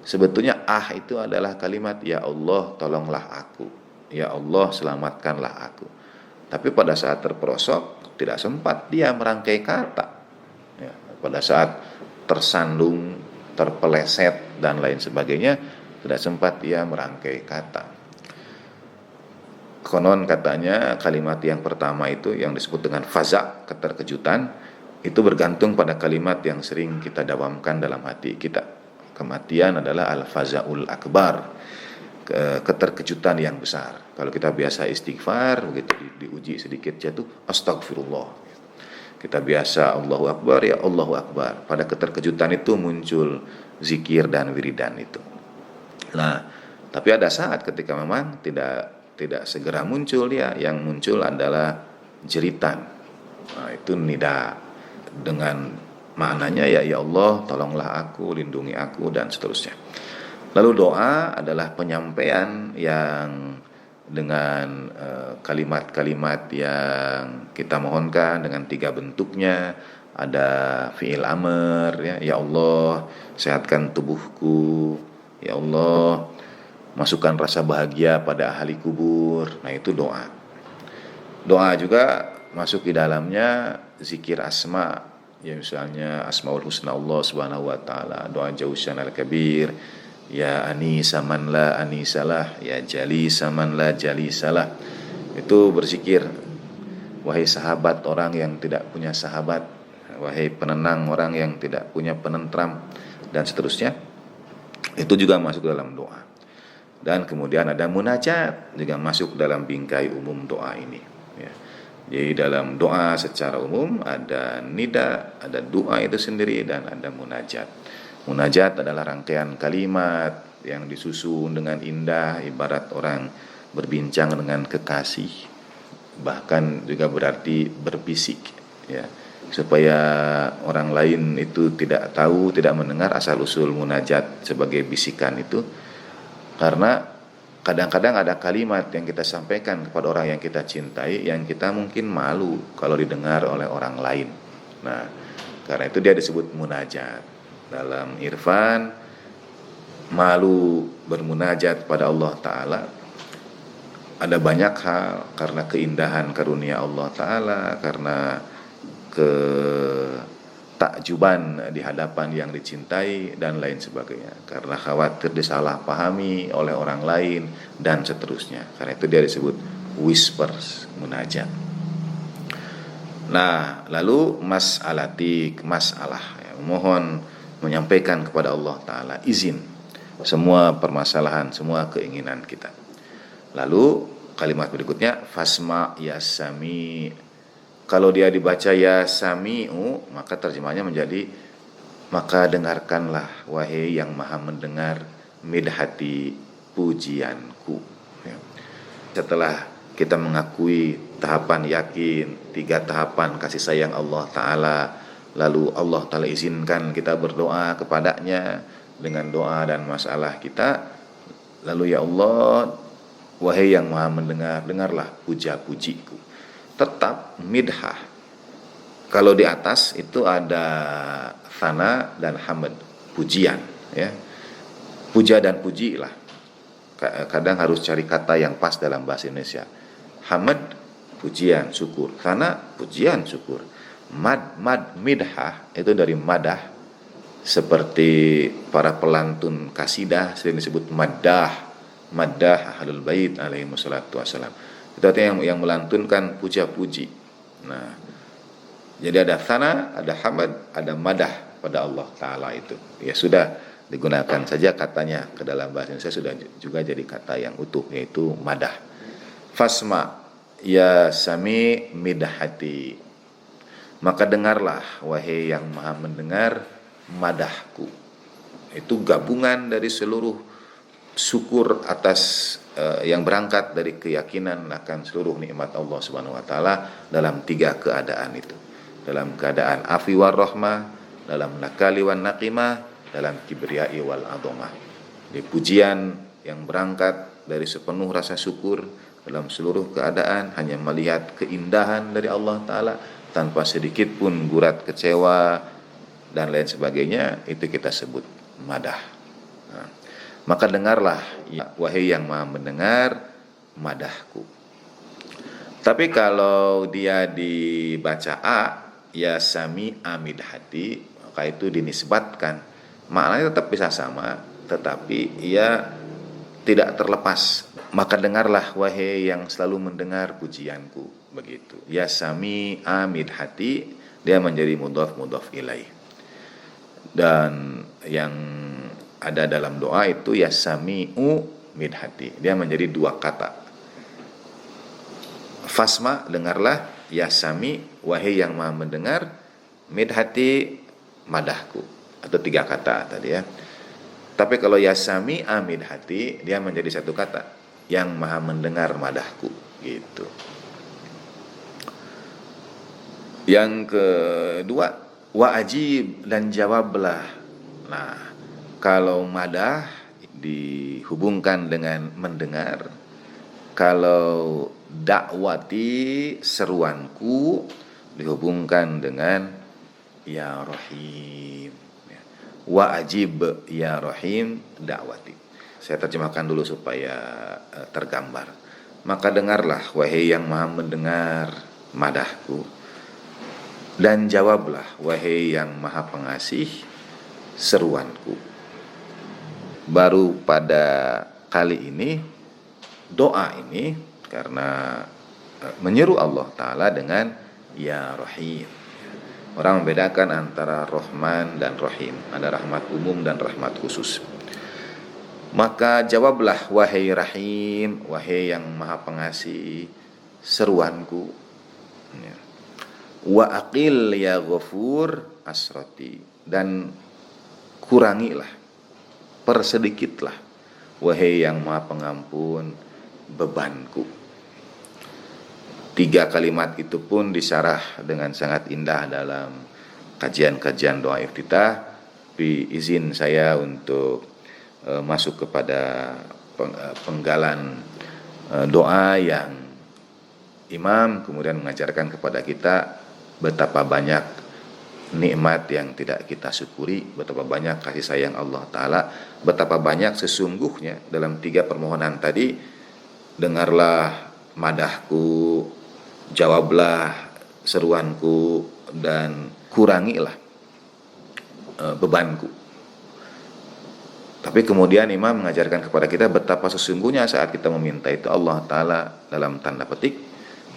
sebetulnya itu adalah kalimat ya Allah tolonglah aku, ya Allah selamatkanlah aku. Tapi pada saat terperosok tidak sempat dia merangkai kata ya. Pada saat tersandung, terpeleset dan lain sebagainya, tidak sempat dia merangkai kata. Konon katanya kalimat yang pertama itu yang disebut dengan faza', keterkejutan, itu bergantung pada kalimat yang sering kita dawamkan dalam hati kita. Kematian adalah al-faza'ul akbar, keterkejutan yang besar. Kalau kita biasa istighfar, begitu diuji sedikit jatuh, astagfirullah. Kita biasa Allahu Akbar, ya Allahu Akbar. Pada keterkejutan itu muncul zikir dan wiridan itu. Nah, tapi ada saat ketika memang tidak segera muncul dia, yang muncul adalah jeritan. Nah, itu nida. Dengan maknanya ya Allah tolonglah aku, lindungi aku dan seterusnya. Lalu doa adalah penyampaian yang dengan kalimat-kalimat yang kita mohonkan dengan 3 bentuknya. Ada fi'il amr ya Allah sehatkan tubuhku, ya Allah masukkan rasa bahagia pada ahli kubur. Nah itu doa. Doa juga masuk di dalamnya zikir asma, ya misalnya asmaul husna Allah subhanahu wa ta'ala, doa jausan al-kabir, ya anisa man la anisalah, ya jalisa man la jalisalah. Itu berzikir, wahai sahabat orang yang tidak punya sahabat, wahai penenang orang yang tidak punya penentram, dan seterusnya. Itu juga masuk dalam doa. Dan kemudian ada munajat, juga masuk dalam bingkai umum doa ini ya. Jadi dalam doa secara umum ada nida, ada doa itu sendiri, dan ada munajat. Munajat adalah rangkaian kalimat yang disusun dengan indah, ibarat orang berbincang dengan kekasih. Bahkan juga berarti berbisik ya, supaya orang lain itu tidak tahu, tidak mendengar asal-usul munajat sebagai bisikan itu. Karena kadang-kadang ada kalimat yang kita sampaikan kepada orang yang kita cintai, yang kita mungkin malu kalau didengar oleh orang lain. Nah, karena itu dia disebut munajat. Dalam irfan, malu bermunajat pada Allah Ta'ala. Ada banyak hal, karena keindahan karunia Allah Ta'ala, karena ketakjuban di hadapan yang dicintai dan lain sebagainya, karena khawatir disalahpahami oleh orang lain dan seterusnya. Karena itu dia disebut whispers, munajat. Nah, lalu masalah ya, mohon menyampaikan kepada Allah Ta'ala izin semua permasalahan, semua keinginan kita. Lalu kalimat berikutnya fasma ya sami. Kalau dia dibaca ya sami'u, maka terjemahnya menjadi maka dengarkanlah wahai yang maha mendengar midhati pujianku ya. Setelah kita mengakui tahapan yakin, 3 tahapan kasih sayang Allah Ta'ala, lalu Allah Ta'ala izinkan kita berdoa kepadanya dengan doa dan masalah kita. Lalu ya Allah, wahai yang maha mendengar, dengarlah puja-pujiku. Tetap midhah. Kalau di atas itu ada thana dan hamd, pujian ya. Puja dan puji lah. Kadang harus cari kata yang pas dalam bahasa Indonesia. Hamd pujian, syukur. Thana pujian, syukur. Midhah itu dari madah. Seperti para pelantun kasidah sering disebut maddah ahlul bait alaihi wassalatu wassalam. Itu artinya yang melantunkan puja-puji. Nah, jadi ada thana, ada hamd, ada madah pada Allah Ta'ala itu. Ya sudah, digunakan saja katanya ke dalam bahasa Indonesia sudah juga jadi kata yang utuh, yaitu madah. Fasma ya sami midhati, maka dengarlah wahai yang maha mendengar madahku. Itu gabungan dari seluruh syukur atas yang berangkat dari keyakinan akan seluruh nikmat Allah Subhanahu wa taala dalam 3 keadaan itu. Dalam keadaan afi war rahmah, dalam nakali wan naqimah, dalam kibriyai wal adhamah. Di pujian yang berangkat dari sepenuh rasa syukur dalam seluruh keadaan, hanya melihat keindahan dari Allah taala tanpa sedikit pun gurat kecewa dan lain sebagainya, itu kita sebut madah. Nah, maka dengarlah ya, wahai yang maha mendengar madahku. Tapi kalau dia dibaca a, ya sami amid hati, maka itu dinisbatkan. Maknanya tetap bisa sama, tetapi ia tidak terlepas. Maka dengarlah wahai yang selalu mendengar pujianku, begitu. Ya sami amid hati, dia menjadi mudhaf ilaih. Dan yang ada dalam doa itu ya sami'u midhati, dia menjadi 2 kata. Fasma, dengarlah, ya sami, wahai yang maha mendengar, midhati, madahku, atau 3 kata tadi ya. Tapi kalau ya sami amid hati, dia menjadi 1 kata, yang maha mendengar madahku, gitu. Yang kedua, wa ajib, dan jawablah. Nah, kalau madah dihubungkan dengan mendengar, kalau dakwati, seruanku, dihubungkan dengan ya rahim. Wa ajib ya rahim dakwati. Saya terjemahkan dulu supaya tergambar. Maka dengarlah wahai yang maha mendengar madahku, dan jawablah wahai yang maha pengasih seruanku. Baru pada kali ini doa ini karena menyeru Allah Ta'ala dengan ya rahim. Orang membedakan antara Rahman dan Rahim, ada rahmat umum dan rahmat khusus. Maka jawablah wahai Rahim, wahai yang maha pengasih seruanku. Wa aqil ya ghafur asrati, dan kurangilah, persedikitlah wahai yang maha pengampun bebanku. 3 kalimat itu pun disyarah dengan sangat indah dalam kajian-kajian doa iftitah. Izin saya untuk masuk kepada penggalan doa yang Imam kemudian mengajarkan kepada kita betapa banyak nikmat yang tidak kita syukuri, betapa banyak kasih sayang Allah Ta'ala, betapa banyak sesungguhnya dalam 3 permohonan tadi. Dengarlah madahku, jawablah seruanku, dan kurangilah bebanku. Tapi kemudian Imam mengajarkan kepada kita betapa sesungguhnya saat kita meminta itu Allah Ta'ala dalam tanda petik,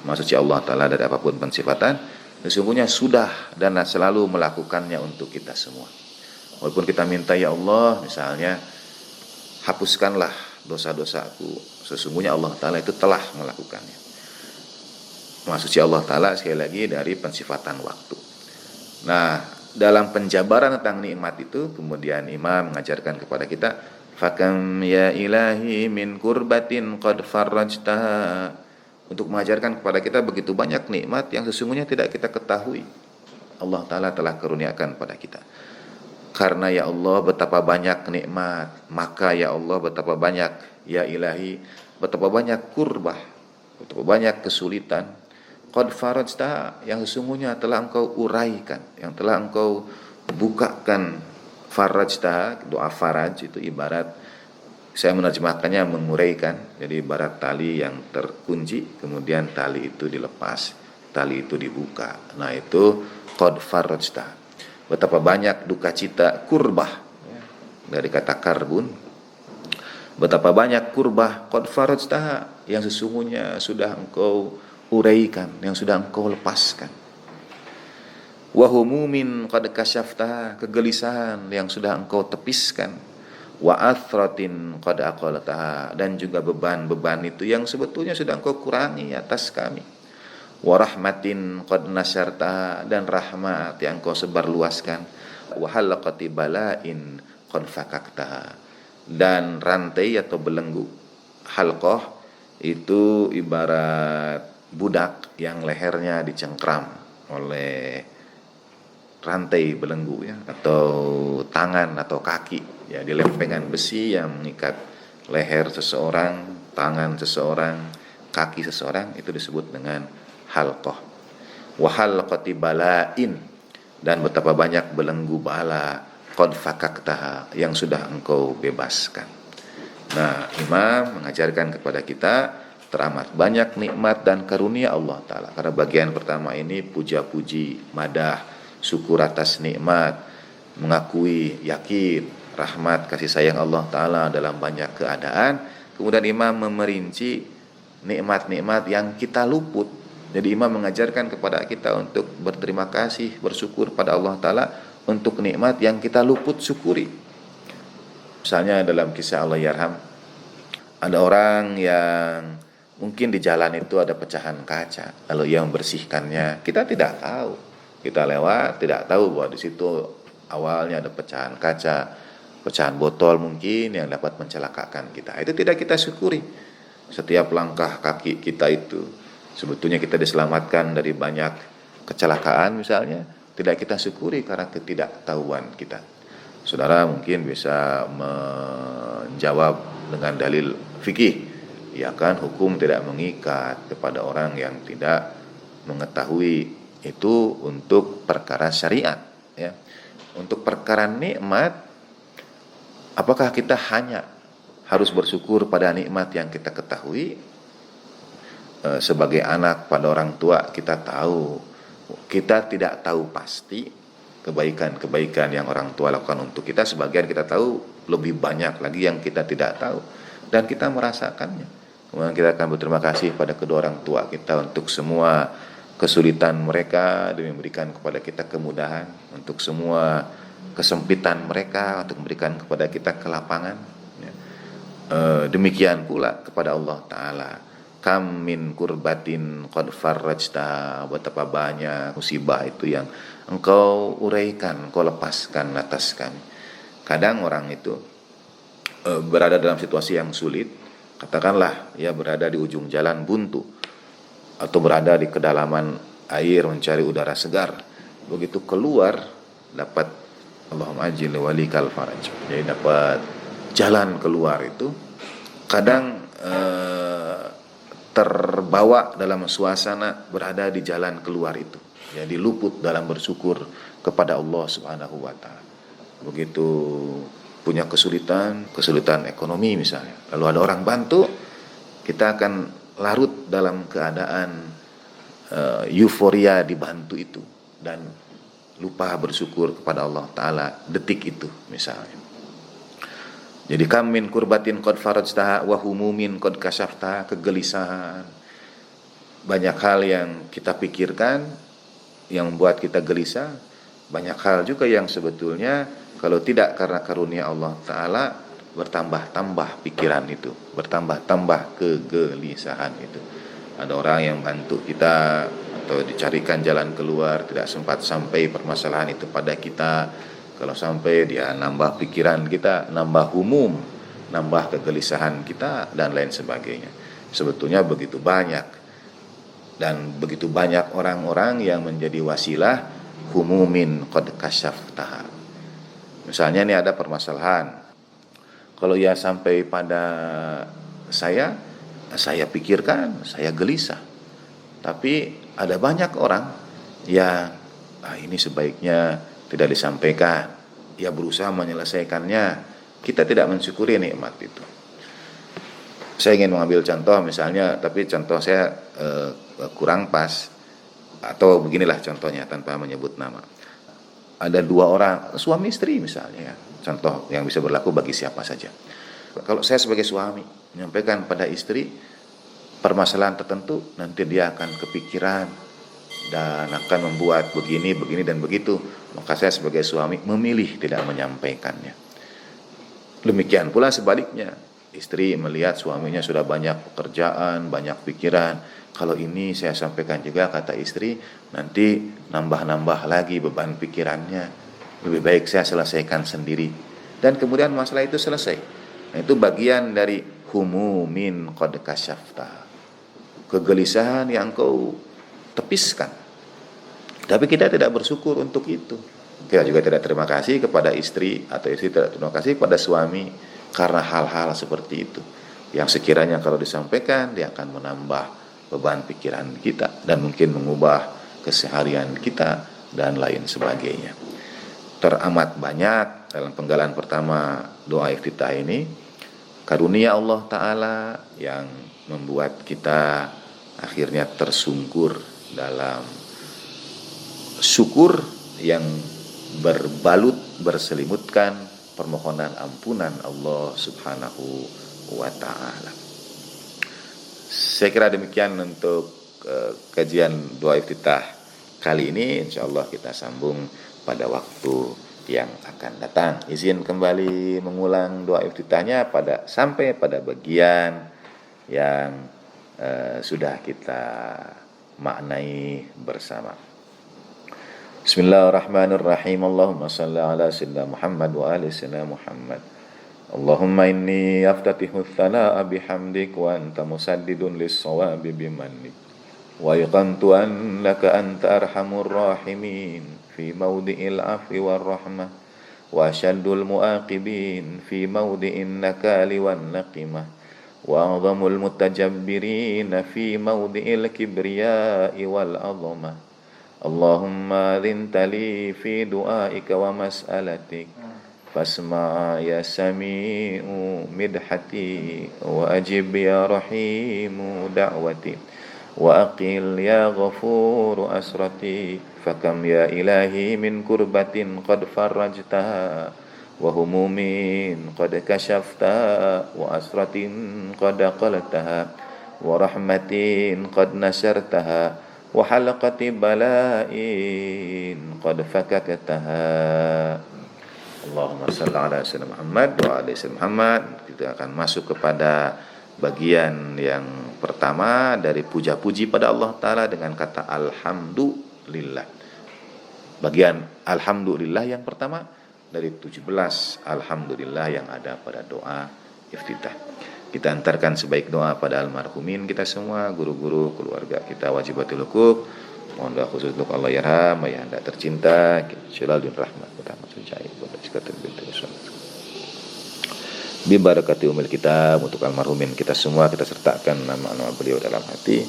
maksudnya Allah Ta'ala dari apapun pensifatan, sesungguhnya sudah dan selalu melakukannya untuk kita semua. Walaupun kita minta ya Allah misalnya hapuskanlah dosa-dosaku, sesungguhnya Allah Ta'ala itu telah melakukannya. Maksudnya Allah Ta'ala sekali lagi dari pensifatan waktu. Nah, dalam penjabaran tentang nikmat itu kemudian Imam mengajarkan kepada kita, fakam ya ilahi min kurbatin qad farrajtaha, untuk mengajarkan kepada kita begitu banyak nikmat yang sesungguhnya tidak kita ketahui Allah Ta'ala telah karuniakan pada kita. Karena ya Allah betapa banyak nikmat, maka ya Allah betapa banyak ya ilahi, betapa banyak kurbah, betapa banyak kesulitan, qad farajta, yang sesungguhnya telah engkau uraikan, yang telah engkau bukakan. Farajta, doa faraj itu ibarat, saya menerjemahkannya menguraikan, jadi ibarat tali yang terkunci kemudian tali itu dilepas, tali itu dibuka. Nah itu qad farajta, betapa banyak duka cita, kurbah dari kata karbun, betapa banyak kurbah qad farajta yang sesungguhnya sudah engkau uraikan, yang sudah engkau lepaskan. Wa humumin qad kasyafta, kegelisahan yang sudah engkau tepiskan. wa athratin qad aqaltaha, dan juga beban-beban itu yang sebetulnya sudah engkau kurangi atas kami, wa rahmatin qad nasartaha, dan rahmat yang engkau sebarluaskan, wa halaqati balain qad fakaktaha, dan rantai atau belenggu. Halqah itu ibarat budak yang lehernya dicengkram oleh rantai belenggu ya, atau tangan atau kaki ya, di lempengan besi yang mengikat leher seseorang, tangan seseorang, kaki seseorang, itu disebut dengan halqah. Wa halqati balain, dan betapa banyak belenggu bala qad fakaktaha, yang sudah engkau bebaskan. Nah, Imam mengajarkan kepada kita teramat banyak nikmat dan karunia Allah Ta'ala. Karena bagian pertama ini puja-puji, madah, syukur atas nikmat, mengakui, yakin, rahmat, kasih sayang Allah Ta'ala dalam banyak keadaan. Kemudian Imam memerinci nikmat-nikmat yang kita luput. Jadi Imam mengajarkan kepada kita untuk berterima kasih, bersyukur pada Allah Ta'ala untuk nikmat yang kita luput syukuri. Misalnya dalam kisah Allah Yarham, ada orang yang mungkin di jalan itu ada pecahan kaca, lalu ia membersihkannya. Kita tidak tahu, kita lewat tidak tahu bahwa di situ awalnya ada pecahan kaca, pecahan botol mungkin yang dapat mencelakakan kita. Itu tidak kita syukuri. Setiap langkah kaki kita itu sebetulnya kita diselamatkan dari banyak kecelakaan misalnya, tidak kita syukuri karena ketidaktahuan kita. Saudara mungkin bisa menjawab dengan dalil fikih, ya kan, hukum tidak mengikat kepada orang yang tidak mengetahui itu untuk perkara syariat ya. Untuk perkara nikmat, apakah kita hanya harus bersyukur pada nikmat yang kita ketahui? Sebagai anak pada orang tua kita tahu, kita tidak tahu pasti kebaikan-kebaikan yang orang tua lakukan untuk kita. Sebagian kita tahu, lebih banyak lagi yang kita tidak tahu dan kita merasakannya. Kemudian kita akan berterima kasih pada kedua orang tua kita untuk semua kesulitan mereka demi memberikan kepada kita kemudahan, untuk semua kesempitan mereka untuk memberikan kepada kita kelapangan ya. Demikian pula kepada Allah Ta'ala, kam min kurbatin qad farrajta, betapa banyak musibah itu yang engkau uraikan, engkau lepaskan atas kami. Kadang orang itu berada dalam situasi yang sulit, katakanlah ya berada di ujung jalan buntu atau berada di kedalaman air mencari udara segar. Begitu keluar dapat Allahumma ajil walikal faraj, jadi dapat jalan keluar itu, kadang terbawa dalam suasana berada di jalan keluar itu, jadi luput dalam bersyukur kepada Allah Subhanahu wa Ta'ala. Begitu punya kesulitan ekonomi misalnya, lalu ada orang bantu, kita akan larut dalam keadaan euforia dibantu itu dan lupa bersyukur kepada Allah Ta'ala detik itu misalnya. Jadi kam min kurbatin qad farajtaha wa humumin qad kashaftaha, kegelisahan, banyak hal yang kita pikirkan yang membuat kita gelisah, banyak hal juga yang sebetulnya kalau tidak karena karunia Allah Ta'ala bertambah-tambah pikiran itu, bertambah-tambah kegelisahan itu. Ada orang yang bantu kita atau dicarikan jalan keluar, tidak sempat sampai permasalahan itu pada kita. Kalau sampai dia nambah pikiran kita, nambah humum, nambah kegelisahan kita dan lain sebagainya. Sebetulnya begitu banyak, dan begitu banyak orang-orang yang menjadi wasilah humumin qad kashaftaha. Misalnya ini ada permasalahan, kalau ia sampai pada saya pikirkan, saya gelisah. Tapi ada banyak orang yang ini sebaiknya tidak disampaikan, ia berusaha menyelesaikannya. Kita tidak mensyukuri nikmat itu. Saya ingin mengambil contoh misalnya, tapi contoh saya kurang pas, atau beginilah contohnya tanpa menyebut nama. Ada dua orang, suami istri misalnya ya, contoh yang bisa berlaku bagi siapa saja. Kalau saya sebagai suami menyampaikan pada istri permasalahan tertentu, nanti dia akan kepikiran dan akan membuat begini dan begitu, maka saya sebagai suami memilih tidak menyampaikannya. Demikian pula sebaliknya, istri melihat suaminya sudah banyak pekerjaan, banyak pikiran. Kalau ini saya sampaikan juga, kata istri, nanti nambah-nambah lagi beban pikirannya. Lebih baik saya selesaikan sendiri. Dan kemudian masalah itu selesai. Nah, itu bagian dari humumin qad kasyafta. Kegelisahan yang kau tepiskan. Tapi kita tidak bersyukur untuk itu. Kita juga tidak terima kasih kepada istri, atau istri tidak terima kasih kepada suami karena hal-hal seperti itu. Yang sekiranya kalau disampaikan, dia akan menambah beban pikiran kita dan mungkin mengubah keseharian kita dan lain sebagainya. Teramat banyak dalam penggalan pertama doa iftitah ini, karunia Allah Ta'ala yang membuat kita akhirnya tersungkur dalam syukur yang berbalut, berselimutkan permohonan ampunan Allah Subhanahu wa Ta'ala. Saya kira demikian untuk kajian doa iftitah kali ini. InsyaAllah kita sambung pada waktu yang akan datang. Izin kembali mengulang doa iftitahnya sampai pada bagian yang sudah kita maknai bersama. Bismillahirrahmanirrahim. Allahumma salli ala sayyidina Muhammad wa ali sayyidina Muhammad. Allahumma inni aftatihu thana'a bihamdik wa anta musaddidun lis-shawabi bimannik. Wa yaqantu annaka anta arhamur rahimin fi mawdi'il afwi war rahmah wa ashaddul muaqibin fi mawdi'in nakali wan naqimah wa a'zamul mutajabbirin fi mawdi'il kibriya'i wal 'azamah. Allahumma adhinta li fi du'aika wa mas'alatik fasma' ya sami'u midhati wa ajib ya rahimu da'wati wa aqil ya ghafuru asrati fakam ya ilahi min kurbatin qad farajtaha wa humumin qad kashaftaha wa asratin qad aqaltaha wa rahmatin qad nasartaha wa halaqati bala'in qad fakakataha. Allahumma salli ala sayyidina Muhammad wa ala sayyidina Muhammad. Kita akan masuk kepada bagian yang pertama dari puja-puji pada Allah Ta'ala dengan kata alhamdulillah. Bagian alhamdulillah yang pertama dari 17 alhamdulillah yang ada pada doa iftitah. Kita antarkan sebaik doa pada almarhumin kita semua, guru-guru, keluarga kita, wajibatul hukuk. Mohon doa khusus untuk Allah yarham, ayah anda tercinta, Syailaluddin Rahmat, Muhammad Suncai, Bunda Sekatan binti Rasul. Bi barakati umil kita, untuk almarhumin kita semua, kita sertakan nama-nama beliau dalam hati.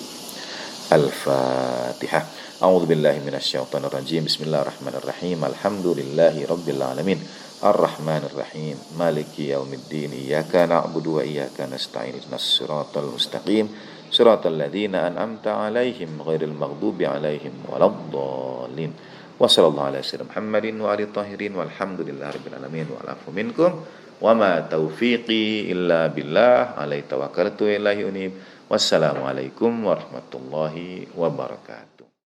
Al-Fatihah. A'udzu billahi minasyaitonir rajim. Bismillahirrahmanirrahim. Alhamdulillahi rabbil alamin. Ar-Rahmanir Rahim. Maliki yaumiddin. Iyyaka na'budu wa iyyaka nasta'in. Ihdinas siratal mustaqim. Siratal ladzina an'amta 'alaihim ghairil maghdubi 'alaihim waladdallin. Wa sallallahu ala sayyidina Muhammadin wa alihi tahirin walhamdulillahi rabbil alamin wa alafu minkum wa ma taufiqi illa billah alaihi tawakkaltu ilaihi unib. Wassalamualaikum warahmatullahi wabarakatuh.